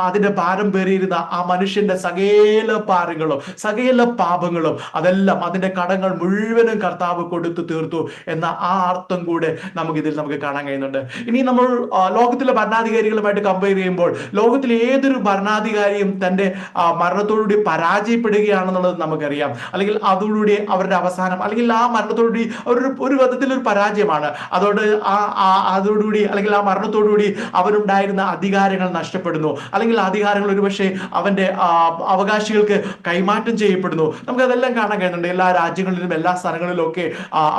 Speaker 1: അതിന്റെ ഭാരം പേറിയിരുന്ന ആ മനുഷ്യന്റെ സകല പാപങ്ങളും അതെല്ലാം അതിന്റെ കടങ്ങൾ മുഴുവനും കർത്താവ് കൊടുത്തു തീർത്തു എന്ന ആ അർത്ഥം കൂടെ നമുക്ക് കാണാൻ കഴിയുന്നുണ്ട്. ഇനി നമ്മൾ ലോകത്തിലെ ഭരണാധികാരികളുമായിട്ട് കമ്പയർ ചെയ്യുമ്പോൾ ലോകത്തിലെ ഏതൊരു ഭരണാധികാരിയും തന്റെ മരണത്തോടുകൂടി പരാജയപ്പെടുകയാണെന്നുള്ളത് നമുക്കറിയാം. അല്ലെങ്കിൽ അതോടുകൂടി അവരുടെ അവസാനം അല്ലെങ്കിൽ ആ മരണത്തോടുകൂടി ഒരു വിധത്തിൽ ഒരു പരാജയമാണ്. അതോടുകൂടി അല്ലെങ്കിൽ ആ മരണത്തോടുകൂടി അവനുണ്ടായിരുന്ന അധികാരങ്ങൾ നഷ്ടപ്പെടുന്നു. അല്ലെങ്കിൽ അധികാരങ്ങൾ ഒരുപക്ഷെ അവന്റെ അവകാശികൾക്ക് കൈമാറ്റം ചെയ്യപ്പെടുന്നു. നമുക്കതെല്ലാം കാണാൻ കഴിയുന്നുണ്ട്. എല്ലാ രാജ്യങ്ങളിലും എല്ലാ സ്ഥലങ്ങളിലും ഒക്കെ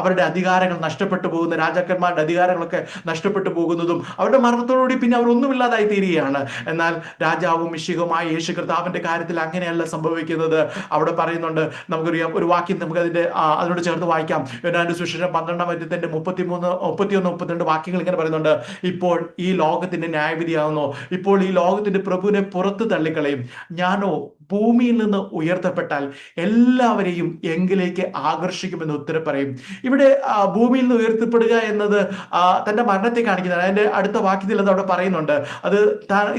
Speaker 1: അവരുടെ അധികാരങ്ങൾ നഷ്ടപ്പെട്ടു പോകുന്ന രാജാക്കന്മാരുടെ അധികാരങ്ങളൊക്കെ നഷ്ടപ്പെട്ടു പോകുന്നതും അവരുടെ മരണത്തോടുകൂടി പിന്നെ അവർ ഒന്നുമില്ലാതായി തീരുകയാണ്. എന്നാൽ രാജാവും മിശിഹുമായ യേശു കർത്താവിന്റെ കാര്യത്തിൽ അങ്ങനെയല്ല സംഭവിക്കുന്നത്. അവിടെ പറയുന്നുണ്ട്, നമുക്കറിയാം ഒരു വാക്യം നമുക്ക് അതിനോട് ചേർത്ത് വായിക്കാം. യോഹന്നാന്റെ സുവിശേഷം 12-ാം അധ്യായത്തിന്റെ 33, 31, 32 വാക്യങ്ങൾ ഇങ്ങനെ പറയുന്നുണ്ട്. ഇപ്പോൾ ഈ ലോകത്തിന്റെ ന്യായവിധിയാകുന്നു. ഇപ്പോൾ ഈ ലോകത്തിന്റെ പ്രഭുവിനെ പുറത്ത് തള്ളിക്കളയും. ഞാനോ ഭൂമിയിൽ നിന്ന് ഉയർത്തപ്പെട്ടാൽ എല്ലാവരെയും എങ്കിലേക്ക് ആകർഷിക്കുമെന്ന് ഉത്തരം പറയും. ഇവിടെ ഭൂമിയിൽ നിന്ന് ഉയർത്തപ്പെടുക എന്നത് തന്റെ മരണത്തെ കാണിക്കുന്നത്. അതിന്റെ അടുത്ത വാക്യത്തിൽ അത് അവിടെ പറയുന്നുണ്ട്.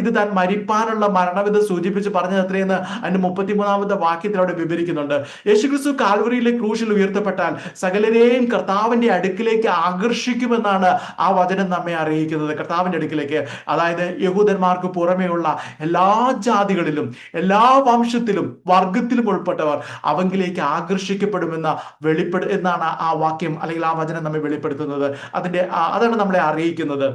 Speaker 1: ഇത് താൻ മരിപ്പാനുള്ള മരണവിധ സൂചിപ്പിച്ച് പറഞ്ഞത് എത്രയെന്ന് അതിന്റെ 33-ാമത്തെ വാക്യത്തിൽ അവിടെ വിവരിക്കുന്നുണ്ട്. യേശുക്രിസ്തു കാൽവറിയിലെ ക്രൂശിൽ ഉയർത്തപ്പെട്ടാൽ സകലരെയും കർത്താവിന്റെ അടുക്കിലേക്ക് ആകർഷിക്കുമെന്നാണ് ആ വചനം നമ്മെ അറിയിക്കുന്നത്. കർത്താവിന്റെ അടുക്കിലേക്ക്, അതായത് യഹൂദന്മാർക്ക് പുറമെയുള്ള എല്ലാ ജാതികളിലും എല്ലാ വംശത്തിലും വർഗത്തിലും ഉൾപ്പെട്ടവർ അവങ്കിലേക്ക് ആകർഷിക്കപ്പെടുമെന്ന എന്നാണ് ആ വാക്യം അല്ലെങ്കിൽ ആ വചനം നമ്മെ വെളിപ്പെടുത്തുന്നത്. അതാണ് നമ്മളെ അറിയിക്കുന്നത്.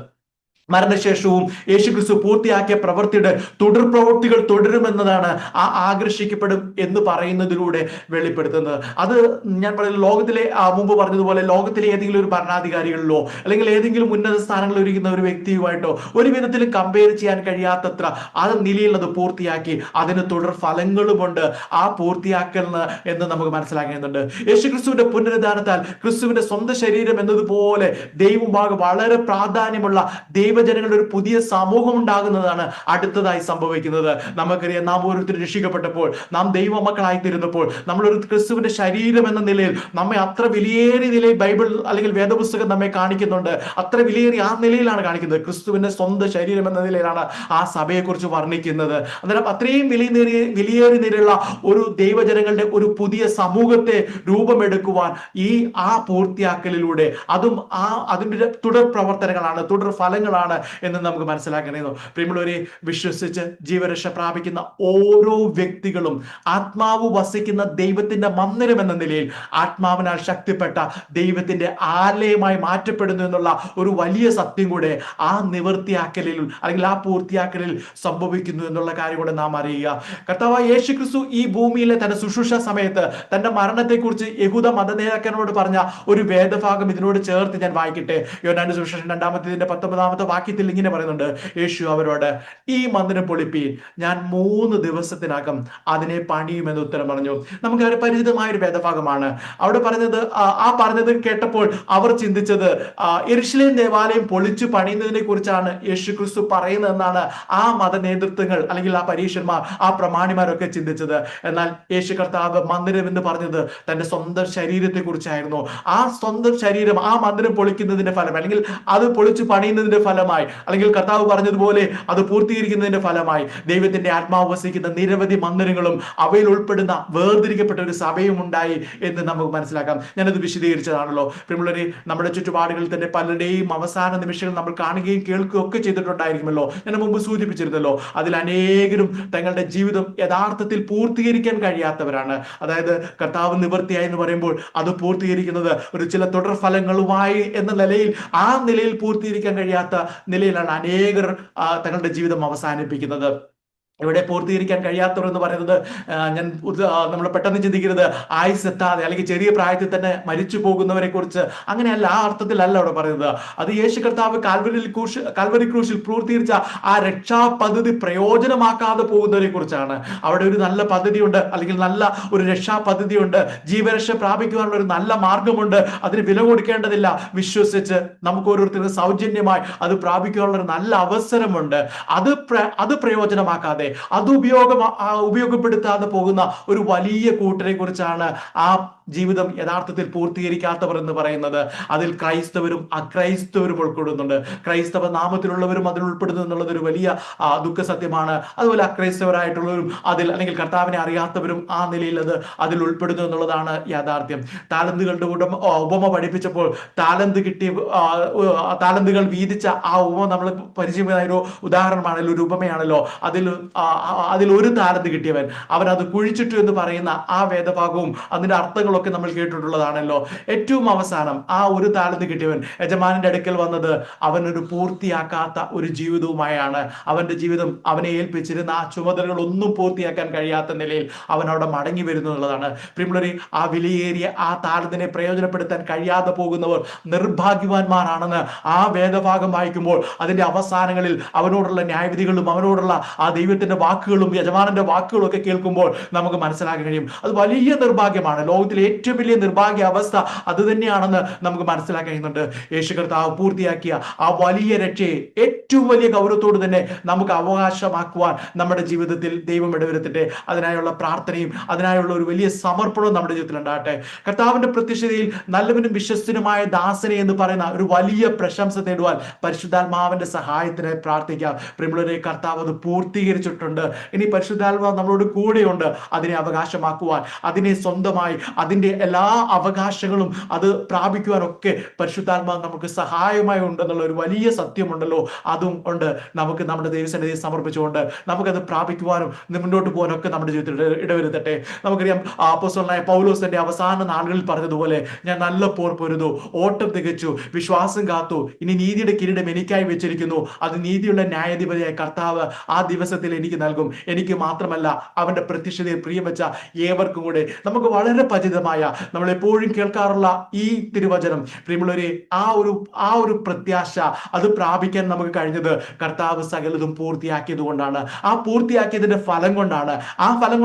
Speaker 1: മരണശേഷവും യേശുക്രിസ്തു പൂർത്തിയാക്കിയ പ്രവൃത്തിയുടെ തുടർ പ്രവൃത്തികൾ തുടരുമെന്നതാണ് ആ ആകർഷിക്കപ്പെടും എന്ന് പറയുന്നതിലൂടെ വെളിപ്പെടുത്തുന്നത്. അത് ഞാൻ പറയുന്നത് ലോകത്തിലെ മുമ്പ് പറഞ്ഞതുപോലെ ലോകത്തിലെ ഏതെങ്കിലും ഒരു ഭരണാധികാരികളിലോ അല്ലെങ്കിൽ ഏതെങ്കിലും ഉന്നത സ്ഥാനങ്ങളിൽ ഇരിക്കുന്ന ഒരു വ്യക്തിയുമായിട്ടോ ഒരു വിധത്തിലും കമ്പയർ ചെയ്യാൻ കഴിയാത്തത്ര ആ നിലയിൽ അത് പൂർത്തിയാക്കി അതിന് തുടർ ഫലങ്ങളുമുണ്ട് ആ പൂർത്തിയാക്കൽ എന്ന് നമുക്ക് മനസ്സിലാക്കേണ്ടതുണ്ട്. യേശുക്രിസ്തുവിന്റെ പുനരുദ്ധാനത്താൽ ക്രിസ്തുവിന്റെ സ്വന്തം ശരീരം എന്നതുപോലെ ദൈവമാകെ വളരെ പ്രാധാന്യമുള്ള ദൈവജനങ്ങളുടെ ഒരു പുതിയ സമൂഹം ഉണ്ടാകുന്നതാണ് അടുത്തതായി സംഭവിക്കുന്നത്. നമുക്കറിയാം, നാം ഓരോരുത്തരും രക്ഷിക്കപ്പെട്ടപ്പോൾ, നാം ദൈവമക്കളായി തീരുന്നപ്പോൾ, നമ്മളൊരു ക്രിസ്തുവിന്റെ ശരീരം എന്ന നിലയിൽ നമ്മെ അത്ര വിലയേറിയ നിലയിൽ ബൈബിൾ അല്ലെങ്കിൽ വേദപുസ്തകം നമ്മെ കാണിക്കുന്നുണ്ട്. അത്ര വിലയേറിയ ആ നിലയിലാണ് കാണിക്കുന്നത്. ക്രിസ്തുവിന്റെ സ്വന്തം ശരീരം എന്ന നിലയിലാണ് ആ സഭയെക്കുറിച്ച് വർണ്ണിക്കുന്നത്. അന്നേരം അത്രയും വിലയേറിയ നിലയിലുള്ള ഒരു ദൈവജനങ്ങളുടെ ഒരു പുതിയ സമൂഹത്തെ രൂപമെടുക്കുവാൻ ആ പൂർത്തിയാക്കലിലൂടെ അതിൻ്റെ തുടർ പ്രവർത്തനങ്ങളാണ്, തുടർ ഫലങ്ങളാണ് എന്ന് നമുക്ക് മനസ്സിലാക്കണോ. പ്രിയമുള്ളവരെ, വിശ്വസിച്ച് ജീവരക്ഷ പ്രാപിക്കുന്ന ഓരോ വ്യക്തികളും ആത്മാവ് വസിക്കുന്ന ദൈവത്തിന്റെ മന്ദിരം എന്ന നിലയിൽ ആത്മാവിനാൽ ശക്തിപ്പെട്ട ദൈവത്തിന്റെ ആലയമായി മാറ്റപ്പെടുന്നു എന്നുള്ള ഒരു വലിയ സത്യം കൂടെ ആ നിവൃത്തിയാക്കലിൽ അല്ലെങ്കിൽ ആ പൂർത്തിയാക്കലിൽ സംഭവിക്കുന്നു എന്നുള്ള കാര്യം കൂടെ നാം അറിയുക. കർത്താവായ യേശുക്രിസ്തു ഈ ഭൂമിയിലെ തന്റെ ശുശ്രൂഷ സമയത്ത് തന്റെ മരണത്തെക്കുറിച്ച് യഹൂദ മത നേതാക്കന്മാരോട് പറഞ്ഞ ഒരു വേദഭാഗം ഇതിനോട് ചേർത്ത് ഞാൻ വായിക്കട്ടെ. യോഹന്നാന്റെ സുവിശേഷം 2-ാമത്തെ 19-ാമത്തെ വാക്യത്തിൽ ഇങ്ങനെ പറയുന്നുണ്ട്, യേശു അവരോട്, ഈ മന്ദിരം പൊളിപ്പീൻ, ഞാൻ 3 ദിവസത്തിനകം അതിനെ പണിയുമെന്ന് ഉത്തരം പറഞ്ഞു. നമുക്ക് ഒരു പരിചിതമായ ഒരു വേദഭാഗമാണ്. അവിടെ പറഞ്ഞത് കേട്ടപ്പോൾ അവർ ചിന്തിച്ചത് യെരുശലേം ദേവാലയം പൊളിച്ചു പണിയുന്നതിനെ കുറിച്ചാണ് യേശുക്രിസ്തു പറയുന്നതെന്നാണ് ആ മത നേതൃത്വങ്ങൾ അല്ലെങ്കിൽ ആ പരീക്ഷന്മാർ, ആ പ്രമാണിമാരൊക്കെ ചിന്തിച്ചത്. എന്നാൽ യേശു കർത്താവ് മന്ദിരം എന്ന് പറഞ്ഞത് തന്റെ സ്വന്തം ശരീരത്തെ കുറിച്ചായിരുന്നു. ആ സ്വന്തം ശരീരം ആ മന്ദിരം പൊളിക്കുന്നതിന്റെ ഫലം അല്ലെങ്കിൽ അത് പൊളിച്ചു പണിയുന്നതിന്റെ ഫലമായി അല്ലെങ്കിൽ കർത്താവ് പറഞ്ഞതുപോലെ അത് പൂർത്തീകരിക്കുന്നതിന്റെ ഫലമായി ദൈവത്തിന്റെ ആത്മാവ് വസിക്കുന്ന നിരവധി മന്ദിരങ്ങളും അവയിൽ ഉൾപ്പെടുന്ന വേർതിരിക്കപ്പെട്ട ഒരു സഭയും ഉണ്ടായി എന്ന് നമുക്ക് മനസ്സിലാക്കാം. ഞാനത് വിശദീകരിച്ചതാണല്ലോ. പ്രിയമുള്ളവരെ, നമ്മുടെ ചുറ്റുപാടുകളിൽ തന്നെ പലരുടെയും അവസാന നിമിഷങ്ങൾ നമ്മൾ കാണുകയും കേൾക്കുകയും ഒക്കെ ചെയ്തിട്ടുണ്ടായിരിക്കുമല്ലോ. ഞാൻ മുമ്പ് സൂചിപ്പിച്ചിരുന്നല്ലോ, അതിൽ അനേകരും തങ്ങളുടെ ജീവിതം യഥാർത്ഥത്തിൽ പൂർത്തീകരിക്കാൻ കഴിയാത്തവരാണ്. അതായത് കർത്താവ് നിവൃത്തിയായി എന്ന് പറയുമ്പോൾ അത് പൂർത്തീകരിക്കുന്നത് ഒരു ചില തുടർ ഫലങ്ങളുമായി എന്ന നിലയിൽ ആ നിലയിൽ പൂർത്തീകരിക്കാൻ കഴിയാത്ത നിലയിലാണ് അനേകർ തങ്ങളുടെ ജീവിതം അവസാനിപ്പിക്കുന്നത്. ഇവിടെ പൂർത്തീകരിക്കാൻ കഴിയാത്തവർ എന്ന് പറയുന്നത് ഞാൻ നമ്മൾ പെട്ടെന്ന് ചിന്തിക്കരുത് ആയുസ് എത്താതെ അല്ലെങ്കിൽ ചെറിയ പ്രായത്തിൽ തന്നെ മരിച്ചു പോകുന്നവരെ കുറിച്ച്, അങ്ങനെയല്ല, ആ അർത്ഥത്തിലല്ല അവിടെ പറയുന്നത്. അത് യേശു കർത്താവ് കാൽവരി ക്രൂശിൽ പൂർത്തീകരിച്ച ആ രക്ഷാ പദ്ധതി പ്രയോജനമാക്കാതെ പോകുന്നവരെ കുറിച്ചാണ്. അവിടെ ഒരു നല്ല പദ്ധതിയുണ്ട്, അല്ലെങ്കിൽ നല്ല ഒരു രക്ഷാ പദ്ധതിയുണ്ട്, ജീവരക്ഷ പ്രാപിക്കുവാനുള്ള ഒരു നല്ല മാർഗമുണ്ട്. അതിന് വില കൊടുക്കേണ്ടതില്ല. വിശ്വസിച്ച് നമുക്ക് ഓരോരുത്തർക്കും സൗജന്യമായി അത് പ്രാപിക്കാനുള്ള ഒരു നല്ല അവസരമുണ്ട്. അത് പ്രയോജനമാക്കാതെ, അത് ഉപയോഗപ്പെടുത്താതെ പോകുന്ന ഒരു വലിയ കൂട്ടരെ കുറിച്ചാണ് ആ ജീവിതം യഥാർത്ഥത്തിൽ പൂർത്തീകരിക്കാത്തവർ എന്ന് പറയുന്നത്. അതിൽ ക്രൈസ്തവരും അക്രൈസ്തവരും ഉൾക്കൊള്ളുന്നുണ്ട്. ക്രൈസ്തവ നാമത്തിലുള്ളവരും അതിൽ ഉൾപ്പെടുന്നു എന്നുള്ളത് ഒരു വലിയ ദുഃഖ സത്യമാണ്. അതുപോലെ അക്രൈസ്തവരായിട്ടുള്ളവരും അതിൽ, അല്ലെങ്കിൽ കർത്താവിനെ അറിയാത്തവരും ആ നിലയിൽ അതിൽ ഉൾപ്പെടുന്നു എന്നുള്ളതാണ് യാഥാർത്ഥ്യം. താലന്തുകളുടെ ഉപമ പഠിപ്പിച്ചപ്പോൾ താലന്തുകൾ വീതിച്ച ആ ഉപമ നമ്മൾ പരിചയമായ ഒരു ഉദാഹരണമാണല്ലോ, ഒരു ഉപമയാണല്ലോ. അതിൽ ഒരു താലന്ത് കിട്ടിയവൻ അവൻ അത് കുഴിച്ചിട്ടു എന്ന് പറയുന്ന ആ വേദഭാഗവും അതിന്റെ അർത്ഥങ്ങളൊക്കെ നമ്മൾ കേട്ടിട്ടുള്ളതാണല്ലോ. ഏറ്റവും അവസാനം ആ ഒരു താലന്ത് കിട്ടിയവൻ യജമാനന്റെ അടുക്കൽ വന്നത് അവനൊരു പൂർത്തിയാക്കാത്ത ഒരു ജീവിതവുമായാണ്. അവന്റെ ജീവിതം അവനെ ഏൽപ്പിച്ചിരുന്ന ആ ചുമതലകൾ ഒന്നും പൂർത്തിയാക്കാൻ കഴിയാത്ത നിലയിൽ അവൻ അവിടെ മടങ്ങി വരുന്നു എന്നുള്ളതാണ്. പ്രിയമുള്ളവരെ, ആ വിലയേറിയ ആ താലന്തിനെ പ്രയോജനപ്പെടുത്താൻ കഴിയാതെ പോകുന്നവർ നിർഭാഗ്യവാന്മാരാണെന്ന് ആ വേദഭാഗം വായിക്കുമ്പോൾ അതിന്റെ അവസാനങ്ങളിൽ അവനോടുള്ള ന്യായവിധികളും അവനോടുള്ള ആ ദൈവത്തിന്റെ വാക്കുകളും യജമാനന്റെ വാക്കുകളും ഒക്കെ കേൾക്കുമ്പോൾ നമുക്ക് മനസ്സിലാക്കാൻ കഴിയും. അത് വലിയ നിർഭാഗ്യമാണ്. ലോകത്തിലെ ഏറ്റവും വലിയ നിർഭാഗ്യ അവസ്ഥ അത് തന്നെയാണെന്ന് നമുക്ക് മനസ്സിലാക്കാൻ കഴിയുന്നുണ്ട്. യേശു കർത്താവ് പൂർത്തിയാക്കിയ ആ വലിയ രക്ഷയെ ഏറ്റവും വലിയ ഗൗരവത്തോട് തന്നെ നമുക്ക് അവകാശമാക്കുവാൻ നമ്മുടെ ജീവിതത്തിൽ ദൈവം ഇടവരുത്തട്ടെ. അതിനായുള്ള പ്രാർത്ഥനയും അതിനായുള്ള ഒരു വലിയ സമർപ്പണവും നമ്മുടെ ജീവിതത്തിൽ ഉണ്ടാകട്ടെ. കർത്താവിന്റെ പ്രത്യക്ഷതയിൽ നല്ലവനും വിശ്വസ്തനുമായ ദാസനെ എന്ന് പറയുന്ന ഒരു വലിയ പ്രശംസ തേടുവാൻ പരിശുദ്ധാത്മാവിന്റെ സഹായത്തിന് പ്രാർത്ഥിക്കാം. പ്രിയമുള്ളവരെ, കർത്താവ് അത് പൂർത്തീകരിച്ചിട്ടുണ്ട്. ഇനി പരിശുദ്ധാത്മാവ് നമ്മളോട് കൂടെയുണ്ട് അതിനെ അവകാശമാക്കുവാൻ, അതിനെ സ്വന്തമായി അതിന്റെ എല്ലാ അവകാശങ്ങളും അത് പ്രാപിക്കുവാനൊക്കെ പരിശുദ്ധാത്മാവ് നമുക്ക് സഹായമായി ഉണ്ടെന്നുള്ള ഒരു വലിയ സത്യമുണ്ടല്ലോ. അതും ഉണ്ട്. നമുക്ക് നമ്മുടെ ദൈവസന്നിധിയെ സമർപ്പിച്ചുകൊണ്ട് നമുക്കത് പ്രാപിക്കുവാനും മുന്നോട്ട് പോകാനും ഒക്കെ നമ്മുടെ ജീവിതത്തിൽ ഇടവരുത്തട്ടെ. നമുക്കറിയാം, അപ്പോസ്തലനായ പൗലോസിന്റെ അവസാന നാളുകളിൽ പറഞ്ഞതുപോലെ, ഞാൻ നല്ല പോർ പൊരുതു, ഓട്ടം തികച്ചു, വിശ്വാസം കാത്തു, ഇനി നീതിയുടെ കിരീടം എനിക്കായി വെച്ചിരിക്കുന്നു, അത് നീതിയുള്ള ന്യായാധിപതിയായ കർത്താവ് ആ ദിവസത്തിൽ എനിക്ക് നൽകും. എനിക്ക് മാത്രമല്ല, അവന്റെ പ്രത്യക്ഷതയിൽ പ്രിയം വെച്ച ഏവർക്കും കൂടെ. നമുക്ക് വളരെ പരിചിതമായ, നമ്മൾ എപ്പോഴും കേൾക്കാറുള്ള ഈ തിരുവചനം, പ്രിയമുള്ളവരെ, ആ ഒരു പ്രത്യാശ അത് പ്രാപിക്കാൻ നമുക്ക് കഴിഞ്ഞത് കർത്താവ് സകലതും പൂർത്തിയാക്കിയത് കൊണ്ടാണ്. ആ പൂർത്തിയാക്കിയതിന്റെ ഫലം കൊണ്ടാണ്, ആ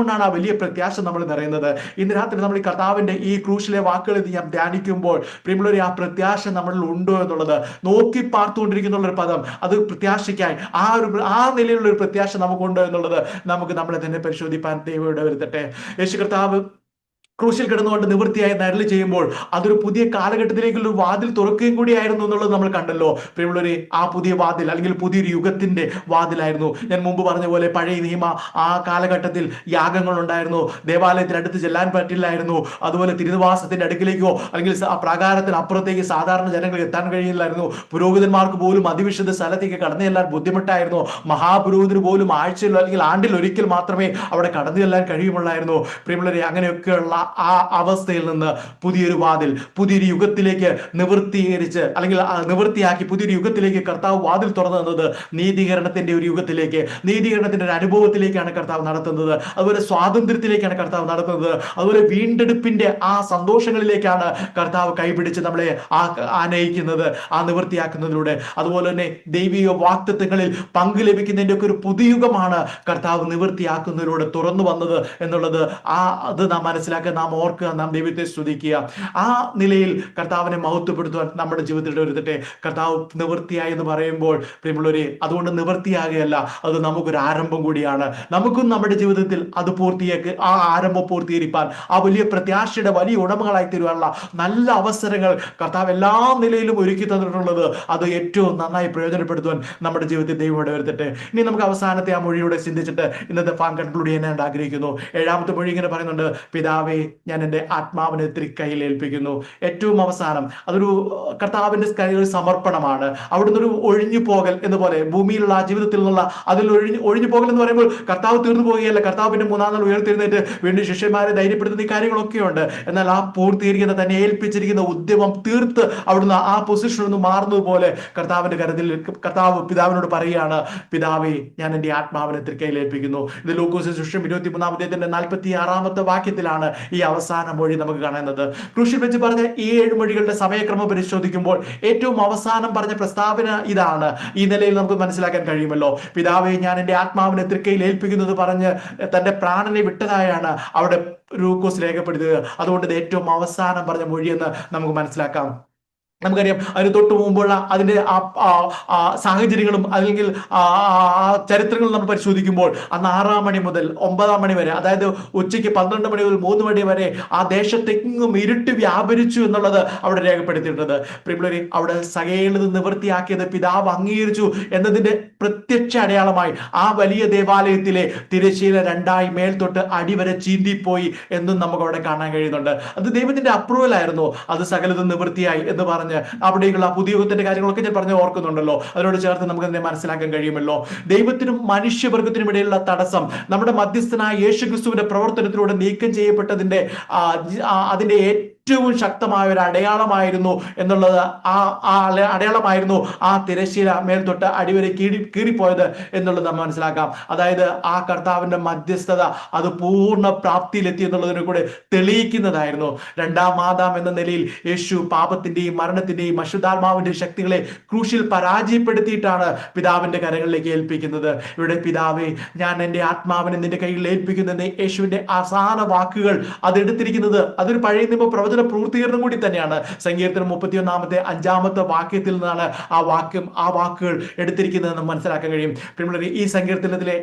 Speaker 1: വലിയ പ്രത്യാശ നമ്മൾ നിറയുന്നത്. ഇന്ന് രാത്രി നമ്മൾ ഈ കർത്താവിന്റെ ഈ ക്രൂശിലെ വാക്കുകൾ ഞാൻ ധ്യാനിക്കുമ്പോൾ, പ്രിയമുള്ളവരെ, ആ പ്രത്യാശ നമ്മളിൽ ഉണ്ടോ എന്നുള്ളത് നോക്കി പാർത്തുകൊണ്ടിരിക്കുന്ന ഒരു പദം, അത് പ്രത്യാശയ്ക്കായി ആ നിലയിലുള്ള ഒരു പ്രത്യാശ നമുക്കുണ്ടോ എന്നുള്ളത് നമുക്ക് നമ്മളെ തന്നെ പരിശോധിപ്പാൻ ദൈവം ഇടവരുത്തട്ടെ. യേശു കർത്താവ് ക്രൂശിൽ കിടന്നുകൊണ്ട് നിവൃത്തിയായി നരളി ചെയ്യുമ്പോൾ അതൊരു പുതിയ കാലഘട്ടത്തിലേക്കുള്ള ഒരു വാതിൽ തുറക്കുകയും കൂടിയായിരുന്നു എന്നുള്ളത് നമ്മൾ കണ്ടല്ലോ. പ്രിയമുള്ളവരെ, ആ പുതിയ വാതിൽ, അല്ലെങ്കിൽ പുതിയൊരു യുഗത്തിന്റെ വാതിലായിരുന്നു. ഞാൻ മുമ്പ് പറഞ്ഞ പോലെ പഴയ നിയമ ആ കാലഘട്ടത്തിൽ യാഗങ്ങൾ ഉണ്ടായിരുന്നു, ദേവാലയത്തിന് അടുത്ത് ചെല്ലാൻ പറ്റില്ലായിരുന്നു. അതുപോലെ തിരുനിവാസത്തിന്റെ അടുക്കിലേക്കോ അല്ലെങ്കിൽ ആ പ്രാകാരത്തിന് അപ്പുറത്തേക്ക് സാധാരണ ജനങ്ങൾ എത്താൻ കഴിയില്ലായിരുന്നു. പുരോഹിതന്മാർക്ക് പോലും അതിവിശുദ്ധ സ്ഥലത്തേക്ക് കടന്നു ചെല്ലാൻ ബുദ്ധിമുട്ടായിരുന്നു. മഹാപുരോഹിതന് പോലും ആഴ്ചയിൽ അല്ലെങ്കിൽ ആണ്ടിൽ ഒരിക്കൽ മാത്രമേ അവിടെ കടന്നു ചെല്ലാൻ കഴിയുമുള്ളായിരുന്നു. പ്രിയമുള്ളവരെ, അങ്ങനെയൊക്കെയുള്ള ആ അവസ്ഥയിൽ നിന്ന് പുതിയൊരു വാതിൽ, പുതിയൊരു യുഗത്തിലേക്ക് നിവൃത്തികരിച്ച് അല്ലെങ്കിൽ നിവൃത്തിയാക്കി പുതിയൊരു യുഗത്തിലേക്ക് കർത്താവ് വാതിൽ തുറന്നു തന്നത് നീതീകരണത്തിന്റെ ഒരു യുഗത്തിലേക്ക്, നീതീകരണത്തിന്റെ ഒരു അനുഭവത്തിലേക്കാണ് കർത്താവ് നടത്തുന്നത്. അതുപോലെ സ്വാതന്ത്ര്യത്തിലേക്കാണ് കർത്താവ് നടത്തുന്നത്. അതുപോലെ വീണ്ടെടുപ്പിന്റെ ആ സന്തോഷങ്ങളിലേക്കാണ് കർത്താവ് കൈപിടിച്ച് നമ്മളെ ആനയിക്കുന്നത്, ആ നിവൃത്തിയാക്കുന്നതിലൂടെ. അതുപോലെ തന്നെ ദൈവിക വാക്തത്വങ്ങളിൽ പങ്കു ലഭിക്കുന്നതിന്റെ ഒക്കെ ഒരു പുതുയുഗമാണ് കർത്താവ് നിവൃത്തിയാക്കുന്നതിലൂടെ തുറന്നു വന്നത് എന്നുള്ളത് അത് നാം മനസ്സിലാക്കുക, നാം ഓർക്കുക, നാം ദൈവത്തെ സ്തുതിക്കുക. ആ നിലയിൽ കർത്താവിനെ മഹത്വപ്പെടുത്തുവാൻ നമ്മുടെ ജീവിതത്തിൽ വരുത്തട്ടെ. കർത്താവ് നിവൃത്തിയായി എന്ന് പറയുമ്പോൾ പ്രിയമുള്ളവരെ, അതുകൊണ്ട് നിവൃത്തിയാകുകയല്ല, അത് നമുക്കൊരു ആരംഭം കൂടിയാണ്. നമുക്കും നമ്മുടെ ജീവിതത്തിൽ അത് പൂർത്തിയാക്കി ആ ആരംഭം പൂർത്തീകരിപ്പാൻ, ആ വലിയ പ്രത്യാശയുടെ വലിയ ഉടമകളായി തീരുവാനുള്ള നല്ല അവസരങ്ങൾ കർത്താവ് എല്ലാ നിലയിലും ഒരുക്കി തന്നിട്ടുള്ളത്. അത് ഏറ്റവും നന്നായി പ്രയോജനപ്പെടുത്തുവാൻ നമ്മുടെ ജീവിതത്തിൽ ദൈവം വരുത്തട്ടെ. ഇനി നമുക്ക് അവസാനത്തെ ആ മൊഴിയോടെ ചിന്തിച്ചിട്ട് ഇന്നത്തെ ഫാൻ കൺക്ലൂഡ് ചെയ്യാനായിട്ട് ആഗ്രഹിക്കുന്നു. 7ാമത്തെ മൊഴി ഇങ്ങനെ പറയുന്നുണ്ട്: പിതാവേ, ഞാൻ എൻ്റെ ആത്മാവിനെ തൃക്കൈയിൽ ഏൽപ്പിക്കുന്നു. ഏറ്റവും അവസാനം അതൊരു കർത്താവിന്റെ ഒരു സമർപ്പണമാണ്. അവിടുന്ന് ഒരു ഒഴിഞ്ഞു പോകൽ എന്ന് പോലെ ഭൂമിയിലുള്ള ആ ജീവിതത്തിൽ നിന്നുള്ള അതിൽ ഒഴിഞ്ഞു പോകൽ എന്ന് പറയുമ്പോൾ കർത്താവ് തീർന്നു പോകുകയല്ല. കർത്താവ് പിന്നെ മൂന്നാം നാൾ ഉയർത്തെഴുന്നേറ്റ് വീണ്ടും ശിഷ്യന്മാരെ ധൈര്യപ്പെടുത്തുന്ന ഈ കാര്യങ്ങളൊക്കെ ഉണ്ട്. എന്നാൽ ആ പൂർത്തീകരിക്കുന്ന തന്നെ ഏൽപ്പിച്ചിരിക്കുന്ന ഉദ്യമം തീർത്ത് അവിടുന്ന് ആ പൊസിഷനിൽ നിന്ന് മാറുന്നത് പോലെ കർത്താവിന്റെ കരത്തിൽ കർത്താവ് പിതാവിനോട് പറയുകയാണ്, പിതാവേ ഞാൻ എൻ്റെ ആത്മാവിനെ തൃക്കൈയിൽ ഏൽപ്പിക്കുന്നു. ഇത് ലൂക്കോസ് സുവിശേഷം 23-ാം അധ്യായത്തിന്റെ 46-ാമത്തെ വാക്യത്തിലാണ് ഈ അവസാന മൊഴി നമുക്ക് കാണുന്നത്. ക്രൂശിൽ വെച്ച് പറഞ്ഞ ഈ 7 മൊഴികളുടെ സമയക്രമം പരിശോധിക്കുമ്പോൾ ഏറ്റവും അവസാനം പറഞ്ഞ പ്രസ്താവന ഇതാണ്. ഈ നിലയിൽ നമുക്ക് മനസ്സിലാക്കാൻ കഴിയുമല്ലോ. പിതാവേ ഞാൻ എൻ്റെ ആത്മാവിനെ തൃക്കൈയിൽ ഏൽപ്പിക്കുന്നത് പറഞ്ഞ് തന്റെ പ്രാണനെ വിട്ടതായാണ് അവിടെ ലൂക്കോസ് രേഖപ്പെടുത്തുക. അതുകൊണ്ട് ഇത് ഏറ്റവും അവസാനം പറഞ്ഞ മൊഴിയെന്ന് നമുക്ക് മനസ്സിലാക്കാം. നമുക്കറിയാം അതിന് തൊട്ട് മുമ്പുള്ള അതിന്റെ സാഹചര്യങ്ങളും അല്ലെങ്കിൽ ചരിത്രങ്ങളും നമ്മൾ പരിശോധിക്കുമ്പോൾ അന്ന് 6 മണി മുതൽ 9 മണി വരെ, അതായത് ഉച്ചയ്ക്ക് 12 മണി മുതൽ 3 മണി വരെ ആ ദേശത്തെങ്ങും ഇരുട്ട് വ്യാപരിച്ചു എന്നുള്ളത് അവിടെ രേഖപ്പെടുത്തിയിട്ടുണ്ട്. പ്രിയമുള്ളവരെ, അവിടെ സകലത് നിവൃത്തിയാക്കിയത് പിതാവ് അംഗീകരിച്ചു എന്നതിന്റെ പ്രത്യക്ഷ അടയാളമായി ആ വലിയ ദേവാലയത്തിലെ തിരശ്ശീല 2ആയി മേൽത്തൊട്ട് അടിവരെ ചീന്തിപ്പോയി എന്നും നമുക്ക് അവിടെ കാണാൻ കഴിയുന്നുണ്ട്. അത് ദൈവത്തിന്റെ അപ്രൂവൽ ആയിരുന്നു. അത് സകലത് നിവൃത്തിയായി എന്ന് പറഞ്ഞ് അവിടേക്കുള്ള പുതിയ യുഗത്തിന്റെ കാര്യങ്ങളൊക്കെ ഞാൻ പറഞ്ഞ് ഓർക്കുന്നുണ്ടല്ലോ. അതിനോട് ചേർത്ത് നമുക്ക് തന്നെ മനസ്സിലാക്കാൻ കഴിയുമല്ലോ. ദൈവത്തിനും മനുഷ്യവർഗത്തിനും ഇടയിലുള്ള തടസ്സം നമ്മുടെ മധ്യസ്ഥനായ യേശുക്രിസ്തുവിന്റെ പ്രവർത്തനത്തിലൂടെ നീക്കം ചെയ്യപ്പെട്ടതിന്റെ അതിന്റെ ഏറ്റവും ശക്തമായ ഒരു അടയാളമായിരുന്നു എന്നുള്ളത് അടയാളമായിരുന്നു ആ തിരശ്ശീല മേൽത്തൊട്ട് അടിവരെ കീറിപ്പോയത് എന്നുള്ളത് നമ്മൾ മനസ്സിലാക്കാം. അതായത് ആ കർത്താവിന്റെ മധ്യസ്ഥത അത് പൂർണ്ണ പ്രാപ്തിയിലെത്തി എന്നുള്ളതിനെ കൂടെ തെളിയിക്കുന്നതായിരുന്നു. 2ാം ആദാം എന്ന നിലയിൽ യേശു പാപത്തിന്റെയും മരണത്തിന്റെയും അശുദ്ധാത്മാവിന്റെയും ശക്തികളെ ക്രൂശിൽ പരാജയപ്പെടുത്തിയിട്ടാണ് പിതാവിന്റെ കരങ്ങളിലേക്ക് ഏൽപ്പിക്കുന്നത്. ഇവിടെ പിതാവേ ഞാൻ എൻ്റെ ആത്മാവിനെ നിന്റെ കയ്യിൽ ഏൽപ്പിക്കുന്നത് യേശുവിന്റെ അവസാന വാക്കുകൾ അതെടുത്തിരിക്കുന്നത് അതൊരു പഴയ നിയമ പ്രവചന പൂർത്തീകരണം കൂടി തന്നെയാണ്. സങ്കീർത്തനം 31-ാമത്തെ 5-ാമത്തെ വാക്യത്തിൽ നിന്നാണ് ആ വാക്കുകൾ എടുത്തിരിക്കുന്നതെന്ന് മനസ്സിലാക്കാൻ കഴിയും. പിന്നെ ഈ സങ്കീർത്തനത്തിലെ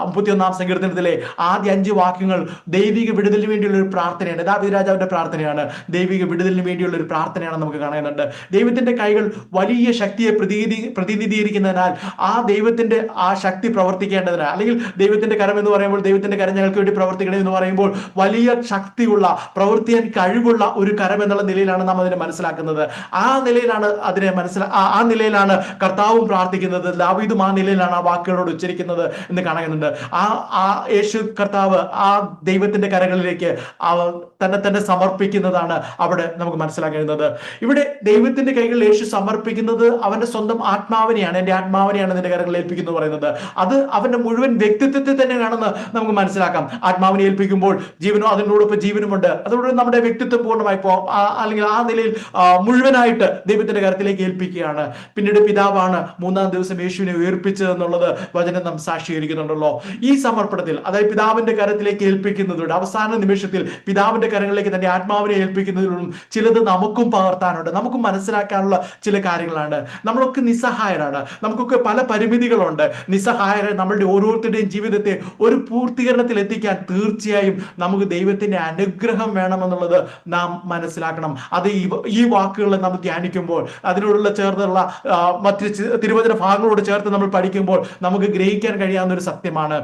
Speaker 1: 31-ാം സങ്കീർത്തനത്തിലെ ആദ്യ 5 വാക്യങ്ങൾ ദൈവിക വിടുതലിന് വേണ്ടിയുള്ള ഒരു പ്രാർത്ഥനയാണ്. ദാവീദ് രാജാവിന്റെ പ്രാർത്ഥനയാണ്. ദൈവിക വിടുതലിന് വേണ്ടിയുള്ള ഒരു പ്രാർത്ഥനയാണ് നമുക്ക് കാണുന്നുണ്ട്. ദൈവത്തിന്റെ കൈകൾ വലിയ ശക്തിയെ പ്രതിനിധീകരിക്കുന്നതിനാൽ ആ ദൈവത്തിന്റെ ആ ശക്തി പ്രവർത്തിക്കേണ്ടതിനാൽ, അല്ലെങ്കിൽ ദൈവത്തിന്റെ കരം എന്ന് പറയുമ്പോൾ ദൈവത്തിന്റെ കരം ഞങ്ങൾക്ക് വേണ്ടി പ്രവർത്തിക്കണം എന്ന് പറയുമ്പോൾ വലിയ ശക്തിയുള്ള പ്രവർത്തിക്കാൻ കഴിവുള്ള ഒരു കരം എന്നുള്ള നിലയിലാണ് നാം അതിനെ മനസ്സിലാക്കുന്നത്. ആ നിലയിലാണ് ആ നിലയിലാണ് കർത്താവും പ്രാർത്ഥിക്കുന്നത്. ദാവീദും ആ നിലയിലാണ് ആ വാക്കുകളോട് ഉച്ചരിക്കുന്നത് എന്ന് കാണുന്നുണ്ട്. ആ യേശു കർത്താവ് ആ ദൈവത്തിന്റെ കരങ്ങളിലേക്ക് തന്നെ സമർപ്പിക്കുന്നതാണ് അവിടെ നമുക്ക് മനസ്സിലാക്കുന്നത്. ഇവിടെ ദൈവത്തിന്റെ കൈകളിൽ യേശു സമർപ്പിക്കുന്നത് അവന്റെ സ്വന്തം ആത്മാവിനെയാണ്. എൻ്റെ ആത്മാവിനെയാണ് നിന്റെ കരങ്ങളിൽ ഏൽപ്പിക്കുന്നു പറയുന്നത്. അത് അവന്റെ മുഴുവൻ വ്യക്തിത്വത്തെ തന്നെയാണെന്ന് നമുക്ക് മനസ്സിലാക്കാം. ആത്മാവിനെ ഏൽപ്പിക്കുമ്പോൾ ജീവനും അതിനോടൊപ്പം ജീവനുമുണ്ട്. അതുകൊണ്ട് നമ്മുടെ വ്യക്തിത്വം പൂർണ്ണമായി അല്ലെങ്കിൽ ആ നിലയിൽ മുഴുവനായിട്ട് ദൈവത്തിന്റെ കരത്തിലേക്ക് ഏൽപ്പിക്കുകയാണ്. പിന്നീട് പിതാവാണ് 3-ാം ദിവസം യേശുവിനെ ഉയർപ്പിച്ചത് എന്നുള്ളത് വചനം നാം സാക്ഷീകരിക്കുന്നുണ്ടല്ലോ. ഈ സമർപ്പണത്തിൽ, അതായത് പിതാവിന്റെ കരത്തിലേക്ക് ഏൽപ്പിക്കുന്നതിലൂടെ അവസാന നിമിഷത്തിൽ പിതാവിന്റെ കരങ്ങളിലേക്ക് തന്റെ ആത്മാവിനെ ഏൽപ്പിക്കുന്നതിലൂടെ ചിലത് നമുക്കും പകർത്താനുണ്ട്, നമുക്കും മനസ്സിലാക്കാനുള്ള ചില കാര്യങ്ങളാണ്. നമ്മളൊക്കെ നിസ്സഹായരാണ്, നമുക്കൊക്കെ പല പരിമിതികളുണ്ട്. നിസ്സഹായരായ നമ്മളുടെ ഓരോരുത്തരുടെയും ജീവിതത്തെ ഒരു പൂർത്തീകരണത്തിൽ എത്തിക്കാൻ തീർച്ചയായും നമുക്ക് ദൈവത്തിന്റെ അനുഗ്രഹം വേണമെന്നുള്ളത് നാം മനസ്സിലാക്കണം. അത് ഈ വാക്കുകൾ നമ്മൾ ധ്യാനിക്കുമ്പോൾ അതിനോടുള്ള ചേർന്നുള്ള മറ്റ് തിരുവചന ഭാഗങ്ങളോട് ചേർത്ത് നമ്മൾ പഠിക്കുമ്പോൾ നമുക്ക് ഗ്രഹിക്കാൻ കഴിയാവുന്ന ഒരു സത്യമാണ്.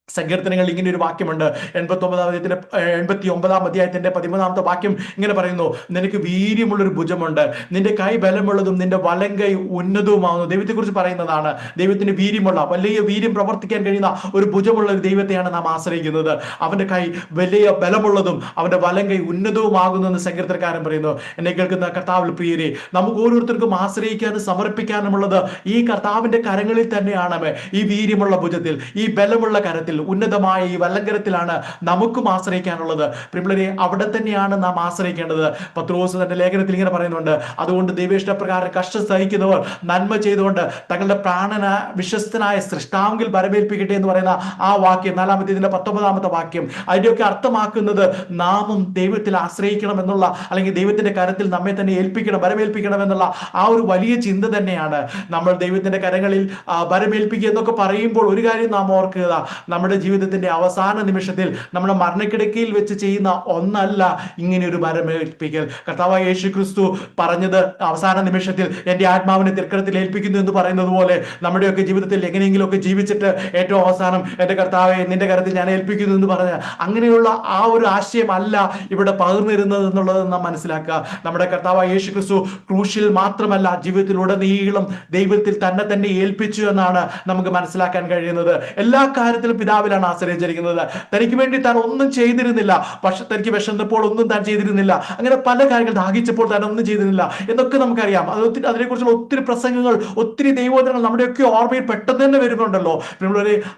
Speaker 1: സങ്കീർത്തനങ്ങളിൽ ഇങ്ങനെ ഒരു വാക്യമുണ്ട്. 89-ാം അധ്യായത്തിന്റെ 13-ാമത്തെ വാക്യം ഇങ്ങനെ പറയുന്നു, നിനക്ക് വീര്യമുള്ളൊരു ഭുജമുണ്ട്, നിന്റെ കൈ ബലമുള്ളതും നിന്റെ വലം കൈ ഉന്നതവുമാവുന്നു. ദൈവത്തെക്കുറിച്ച് പറയുന്നതാണ്. ദൈവത്തിന് വീര്യമുള്ള, വലിയ വീര്യം പ്രവർത്തിക്കാൻ കഴിയുന്ന ഒരു ഭുജമുള്ള ഒരു ദൈവത്തെയാണ് നാം ആശ്രയിക്കുന്നത്. അവന്റെ കൈ വലിയ ബലമുള്ളതും അവന്റെ വലം കൈ ഉന്നതവുമാകുന്നു എന്ന് സങ്കീർത്തനക്കാരൻ പറയുന്നു. എന്നെ കേൾക്കുന്ന കർത്താവിൽ പ്രിയരെ, നമുക്ക് ഓരോരുത്തർക്കും ആശ്രയിക്കാനും സമർപ്പിക്കാനുമുള്ളത് ഈ കർത്താവിന്റെ കരങ്ങളിൽ തന്നെയാണ്. ഈ വീര്യമുള്ള ഭുജത്തിൽ, ഈ ബലമുള്ള കരത്തിൽ, ഉന്നതമായ ഈ വല്ലങ്കരത്തിലാണ് നമുക്കും ആശ്രയിക്കാനുള്ളത്. പ്രിയമുള്ളവരെ, അവിടെ തന്നെയാണ് നാം ആശ്രയിക്കേണ്ടത്. പത്രോസ് തന്റെ ലേഖനത്തിൽ ഇങ്ങനെ പറയുന്നുണ്ട്, അതുകൊണ്ട് ദൈവേഷ്ടപ്രകാരം കഷ്ടം സഹിക്കുന്നവർ നന്മ ചെയ്തുകൊണ്ട് തങ്ങളുടെ പ്രാണന വിശ്വസ്തനായ സൃഷ്ടാവിൽ വരവേൽപ്പിക്കട്ടെ എന്ന് പറയുന്ന ആ വാക്യം, 4-ാമത്തെ 19-ാമത്തെ വാക്യം, അതിന്റെയൊക്കെ അർത്ഥമാക്കുന്നത് നാമും ദൈവത്തിൽ ആശ്രയിക്കണം എന്നുള്ള, അല്ലെങ്കിൽ ദൈവത്തിന്റെ കരത്തിൽ നമ്മെ തന്നെ വരവേൽപ്പിക്കണം എന്നുള്ള ആ ഒരു വലിയ ചിന്ത തന്നെയാണ്. നമ്മൾ ദൈവത്തിന്റെ കരങ്ങളിൽ വരവേൽപ്പിക്കുക എന്നൊക്കെ പറയുമ്പോൾ ഒരു കാര്യം നാം ഓർക്കുക, നമ്മൾ നമ്മുടെ ജീവിതത്തിന്റെ അവസാന നിമിഷത്തിൽ നമ്മുടെ മരണക്കിടക്കയിൽ വെച്ച് ചെയ്യുന്ന ഒന്നല്ല ഇങ്ങനെ ഒരു ഭരമേൽപ്പിക്കൽ. കർത്താവായ യേശു ക്രിസ്തു പറഞ്ഞത് അവസാന നിമിഷത്തിൽ എന്റെ ആത്മാവിനെ തൃക്കരത്തിൽ ഏൽപ്പിക്കുന്നു എന്ന് പറയുന്നത് പോലെ നമ്മുടെയൊക്കെ ജീവിതത്തിൽ എങ്ങനെയെങ്കിലുമൊക്കെ ജീവിച്ചിട്ട് ഏറ്റവും അവസാനം എന്റെ കർത്താവെ നിന്റെ കരത്തിൽ ഞാൻ ഏൽപ്പിക്കുന്നു എന്ന് പറഞ്ഞ അങ്ങനെയുള്ള ആ ഒരു ആശയമല്ല ഇവിടെ പകർന്നിരുന്നത് എന്നുള്ളത് നാം മനസ്സിലാക്കുക. നമ്മുടെ കർത്താവായ യേശു ക്രിസ്തു ക്രൂശിൽ മാത്രമല്ല ജീവിതത്തിലുടനീളം ദൈവത്തിൽ തന്നെ ഏൽപ്പിച്ചു എന്നാണ് നമുക്ക് മനസ്സിലാക്കാൻ കഴിയുന്നത്. എല്ലാ കാര്യത്തിലും പിതാവിലാണ് ആശ്രയിച്ചിരിക്കുന്നത്. തനിക്ക് വേണ്ടി താൻ ഒന്നും ചെയ്തിരുന്നില്ല, പക്ഷെ തനിക്ക് വിശന്നപ്പോൾ ഒന്നും താൻ ചെയ്തിരുന്നില്ല, അങ്ങനെ പല കാര്യങ്ങൾ ദാഹിച്ചപ്പോൾ താൻ ഒന്നും ചെയ്തിരുന്നില്ല എന്നൊക്കെ നമുക്കറിയാം. അതിനെക്കുറിച്ചുള്ള ഒത്തിരി പ്രസംഗങ്ങൾ, ഒത്തിരി ദൈവവചനങ്ങൾ നമ്മുടെയൊക്കെ ഓർമ്മയിൽ പെട്ടെന്ന് തന്നെ വരുന്നുണ്ടല്ലോ.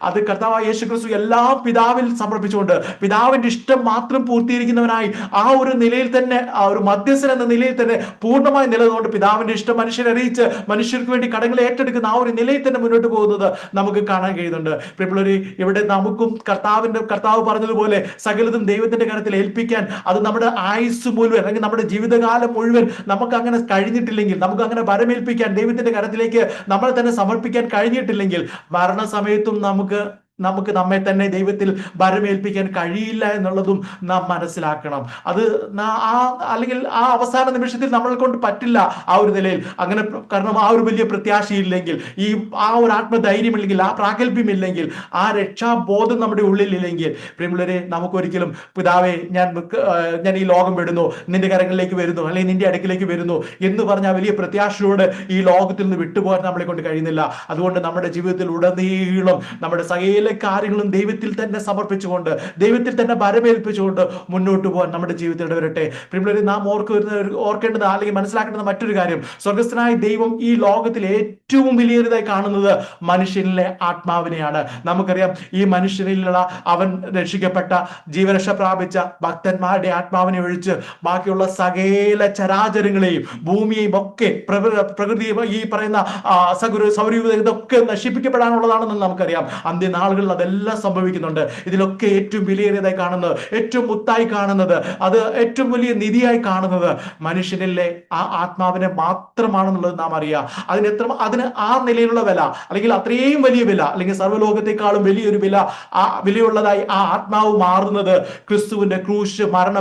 Speaker 1: അത് കർത്താവായ യേശു ക്രിസ്തു എല്ലാം പിതാവിൽ സമർപ്പിച്ചുകൊണ്ട് പിതാവിന്റെ ഇഷ്ടം മാത്രം പൂർത്തീകരിക്കുന്നവനായി ആ ഒരു നിലയിൽ തന്നെ, ആ ഒരു മധ്യസ്ഥൻ എന്ന നിലയിൽ തന്നെ പൂർണ്ണമായി നിലനിന്നുകൊണ്ട് പിതാവിന്റെ ഇഷ്ടം മനുഷ്യരെ അറിയിച്ച് മനുഷ്യർക്ക് വേണ്ടി കടങ്ങളെ ഏറ്റെടുക്കുന്ന ആ ഒരു നിലയിൽ തന്നെ മുന്നോട്ട് പോകുന്നത് നമുക്ക് കാണാൻ കഴിയുന്നുണ്ട്. പ്രിയമുള്ളവരെ, ഇവിടെ നമുക്കും കർത്താവ് പറഞ്ഞതുപോലെ സകലതും ദൈവത്തിന്റെ കരത്തിൽ ഏൽപ്പിക്കാൻ, അത് നമ്മുടെ ആയുസ് മുഴുവൻ അല്ലെങ്കിൽ നമ്മുടെ ജീവിതകാലം മുഴുവൻ നമുക്ക് അങ്ങനെ കഴിഞ്ഞിട്ടില്ലെങ്കിൽ, നമുക്ക് അങ്ങനെ വരമേൽപ്പിക്കാൻ ദൈവത്തിന്റെ കരത്തിലേക്ക് നമ്മളെ തന്നെ സമർപ്പിക്കാൻ കഴിഞ്ഞിട്ടില്ലെങ്കിൽ, മരണസമയത്തും നമുക്ക് നമ്മെ തന്നെ ദൈവത്തിൽ ഭരമേൽപ്പിക്കാൻ കഴിയില്ല എന്നുള്ളതും നാം മനസ്സിലാക്കണം. അത് അല്ലെങ്കിൽ ആ അവസാന നിമിഷത്തിൽ നമ്മളെ കൊണ്ട് പറ്റില്ല ആ ഒരു നിലയിൽ അങ്ങനെ. കാരണം ആ ഒരു വലിയ പ്രത്യാശയില്ലെങ്കിൽ, ആ ഒരു ആത്മധൈര്യമില്ലെങ്കിൽ, ആ പ്രാഗൽഭ്യമില്ലെങ്കിൽ, ആ രക്ഷാബോധം നമ്മുടെ ഉള്ളിലില്ലെങ്കിൽ, പ്രിയമുള്ളവരെ, നമുക്കൊരിക്കലും പിതാവേ ഞാൻ ഈ ലോകം വിടുന്നു, നിന്റെ കരങ്ങളിലേക്ക് വരുന്നു, അല്ലെങ്കിൽ നിന്റെ അടുക്കിലേക്ക് വരുന്നു എന്ന് പറഞ്ഞ വലിയ പ്രത്യാശയോട് ഈ ലോകത്തിൽ നിന്ന് വിട്ടുപോകാൻ നമ്മളെ കൊണ്ട് കഴിയുന്നില്ല. അതുകൊണ്ട് നമ്മുടെ ജീവിതത്തിൽ ഉടനീളം നമ്മുടെ സകല കാര്യങ്ങളും ദൈവത്തിൽ തന്നെ സമർപ്പിച്ചുകൊണ്ട്, ദൈവത്തിൽ തന്നെ ഭരമേൽപ്പിച്ചുകൊണ്ട് മുന്നോട്ട് പോകാൻ നമ്മുടെ ജീവിതത്തിൽ വരട്ടെ. പ്രിയമുള്ളവരെ, നാം ഓർക്കേണ്ടത് അല്ലെങ്കിൽ മനസ്സിലാക്കേണ്ടത് മറ്റൊരു കാര്യം, സ്വർഗസ്ഥനായ ദൈവം ഈ ലോകത്തിൽ ഏറ്റവും വലിയതായി കാണുന്നത് മനുഷ്യനിലെ ആത്മാവിനെയാണ്. നമുക്കറിയാം, ഈ മനുഷ്യനിലുള്ള അവൻ രക്ഷിക്കപ്പെട്ട ജീവരക്ഷ പ്രാപിച്ച ഭക്തന്മാരുടെ ആത്മാവിനെ ഒഴിച്ച് ബാക്കിയുള്ള സകല ചരാചരങ്ങളെയും ഭൂമിയെയും ഒക്കെ പ്രകൃതിയും ഈ പറയുന്ന സൗരയൂഥ ഇതൊക്കെ നശിപ്പിക്കപ്പെടാനുള്ളതാണെന്ന് നമുക്കറിയാം. അന്ത്യനാളുകളിൽ അതെല്ലാം സംഭവിക്കുന്നുണ്ട്. ഇതിലൊക്കെ ഏറ്റവും വിലയേറിയതായി കാണുന്നത്, ഏറ്റവും മുത്തായി കാണുന്നത്, അത് ഏറ്റവും വലിയ നിധിയായി കാണുന്നത് മനുഷ്യനിലെ ആ ആത്മാവിനെ മാത്രമാണെന്നുള്ളത് നാം അറിയാം. അതിന് ആ നിലയിലുള്ള വില, അല്ലെങ്കിൽ അത്രയും വലിയ വില, അല്ലെങ്കിൽ സർവ്വലോകത്തെക്കാളും വലിയൊരു വിലയുള്ളതായി ആ ആത്മാവ് മാറുന്നത് ക്രിസ്തുവിന്റെ ക്രൂശ് മരണ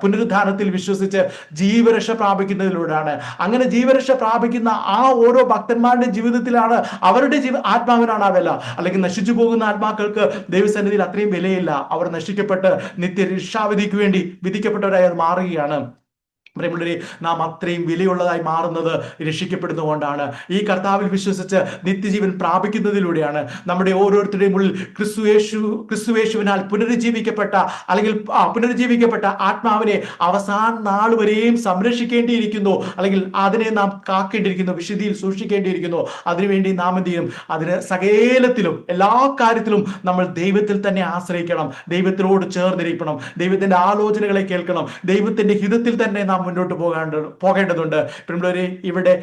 Speaker 1: പുനരുദ്ധാനത്തിൽ വിശ്വസിച്ച് ജീവരക്ഷ പ്രാപിക്കുന്നതിലൂടെയാണ്. അങ്ങനെ ജീവരക്ഷ പ്രാപിക്കുന്ന ആ ഓരോ ഭക്തന്മാരുടെ ജീവിതത്തിലാണ്, അവരുടെ ആത്മാവിനാണ് ആ വില. അല്ലെങ്കിൽ നശിച്ചു പോകുന്ന ആത്മാക്കൾക്ക് ദൈവസന്നിധിയിൽ അത്രയും വിലയില്ല. അവർ നശിക്കപ്പെട്ട് നിത്യരക്ഷാവിധിക്ക് വേണ്ടി വിധിക്കപ്പെട്ടവരായി അത് മാറുകയാണ്. പ്രിയമുള്ളവരെ, നാം അത്രയും വിലയുള്ളതായി മാറുന്നത് രക്ഷിക്കപ്പെടുന്നതുകൊണ്ടാണ്. ഈ കർത്താവിൽ വിശ്വസിച്ച് നിത്യജീവൻ പ്രാപിക്കുന്നതിലൂടെയാണ്. നമ്മുടെ ഓരോരുത്തരുടെയും ഉള്ളിൽ ക്രിസ്തുയേശുവിനാൽ പുനരുജ്ജീവിക്കപ്പെട്ട ആത്മാവിനെ അവസാന നാൾ വരെയും സംരക്ഷിക്കേണ്ടിയിരിക്കുന്നു, അല്ലെങ്കിൽ അതിനെ നാം കാക്കേണ്ടിയിരിക്കുന്നു, വിശുദ്ധിയിൽ സൂക്ഷിക്കേണ്ടിയിരിക്കുന്നു. അതിനുവേണ്ടി നാം എന്ത് ചെയ്യും? അതിന് സകലത്തിലും എല്ലാ കാര്യത്തിലും നമ്മൾ ദൈവത്തിൽ തന്നെ ആശ്രയിക്കണം, ദൈവത്തിനോട് ചേർന്നിരിക്കണം, ദൈവത്തിന്റെ ആലോചനകളെ കേൾക്കണം, ദൈവത്തിന്റെ ഹിതത്തിൽ തന്നെ നാം മുന്നോട്ട് പോകേണ്ടതുണ്ട്. പ്രിയമുള്ളവരെ, ഇവിടെ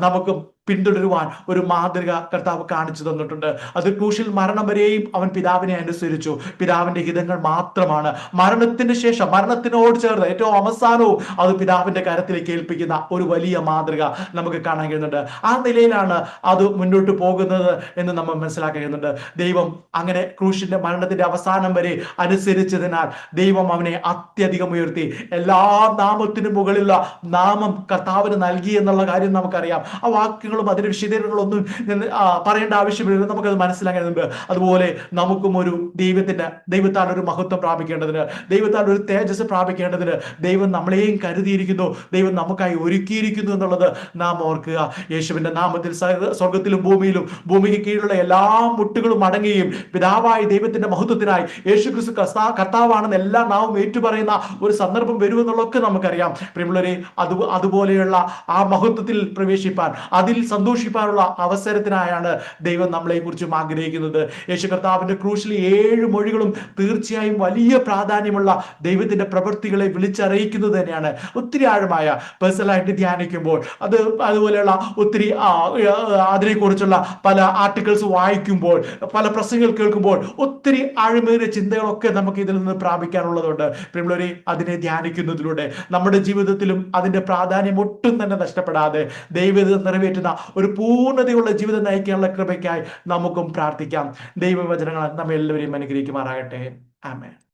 Speaker 1: നമുക്ക് പിന്തുടരുവാൻ ഒരു മാതൃക കർത്താവ് കാണിച്ചു തന്നിട്ടുണ്ട്. അത് ക്രൂശിൽ മരണം വരെയും അവൻ പിതാവിനെ അനുസരിച്ചു. പിതാവിന്റെ ഹിതങ്ങൾ മാത്രമാണ്. മരണത്തിന് ശേഷം, മരണത്തിനോട് ചേർന്ന് ഏറ്റവും അവസാനവും അത് പിതാവിന്റെ കരത്തിലേക്ക് ഏൽപ്പിക്കുന്ന ഒരു വലിയ മാതൃക നമുക്ക് കാണാൻ കഴിയുന്നുണ്ട്. ആ നിലയിലാണ് അത് മുന്നോട്ട് പോകുന്നത് എന്ന് നമ്മൾ മനസ്സിലാക്കാൻ കഴിയുന്നുണ്ട്. ദൈവം അങ്ങനെ ക്രൂശിന്റെ മരണത്തിന്റെ അവസാനം വരെ അനുസരിച്ചതിനാൽ ദൈവം അവനെ അത്യധികം ഉയർത്തി. എല്ലാ നാമത്തിനും മുകളിലുള്ള നാമം കർത്താവിന് നൽകി എന്നുള്ള കാര്യം നമുക്കറിയാം. ആ വാക്കുകൾ അതിന്റെ വിശദീകരണങ്ങളൊന്നും പറയേണ്ട ആവശ്യമില്ല, നമുക്കത് മനസ്സിലാക്കുന്നുണ്ട്. അതുപോലെ നമുക്കും ഒരു ദൈവത്താൽ ഒരു മഹത്വം പ്രാപിക്കേണ്ടതിന്, ദൈവത്താൽ ഒരു തേജസ് പ്രാപിക്കേണ്ടതിന് ദൈവം നമ്മളെയും കരുതിയിരിക്കുന്നു, ദൈവം നമുക്കായി ഒരുക്കിയിരിക്കുന്നു എന്നുള്ളത് നാം ഓർക്കുക. യേശുവിന്റെ നാമത്തിൽ സ്വർഗത്തിലും ഭൂമിയിലും ഭൂമിക്ക് കീഴിലുള്ള എല്ലാ മുട്ടുകളും അടങ്ങുകയും പിതാവായ ദൈവത്തിന്റെ മഹത്വത്തിനായി യേശു ക്രിസ്തു കർത്താവാണെന്ന് എല്ലാ നാവും ഏറ്റുപറയുന്ന ഒരു സന്ദർഭം വരുമെന്നുള്ളതൊക്കെ നമുക്കറിയാം. പ്രിയമുള്ളവരെ, അതുപോലെയുള്ള ആ മഹത്വത്തിൽ പ്രവേശിപ്പാൻ, അതിൽ സന്തോഷിപ്പാനുള്ള അവസരത്തിനായാണ് ദൈവം നമ്മളെ കുറിച്ചും ആഗ്രഹിക്കുന്നത്. യേശു കർത്താവിന്റെ ക്രൂശിൽ 7 മൊഴികളും തീർച്ചയായും വലിയ പ്രാധാന്യമുള്ള ദൈവത്തിന്റെ പ്രവൃത്തികളെ വിളിച്ചറിയിക്കുന്നത് തന്നെയാണ്. ഒത്തിരി ആഴമായ പേഴ്സണലായിട്ട് ധ്യാനിക്കുമ്പോൾ, അതുപോലെയുള്ള ഒത്തിരി അതിനെക്കുറിച്ചുള്ള പല ആർട്ടിക്കിൾസ് വായിക്കുമ്പോൾ, പല പ്രസംഗങ്ങൾ കേൾക്കുമ്പോൾ ഒത്തിരി ആഴമേറിയ ചിന്തകളൊക്കെ നമുക്ക് ഇതിൽ നിന്ന് പ്രാപിക്കാനുള്ളതുണ്ട്. പ്രിയമുള്ളവരെ, അതിനെ ധ്യാനിക്കുന്നതിലൂടെ നമ്മുടെ ജീവിതത്തിലും അതിന്റെ പ്രാധാന്യം ഒട്ടും തന്നെ നഷ്ടപ്പെടാതെ ദൈവം നിറവേറ്റുന്ന ഒരു പൂർണ്ണതയുള്ള ജീവിതം നയിക്കാനുള്ള കൃപയ്ക്കായി നമുക്കും പ്രാർത്ഥിക്കാം. ദൈവവചനങ്ങൾ നമ്മെ എല്ലാവരെയും അനുഗ്രഹിക്കുമാറാകട്ടെ. ആമേൻ.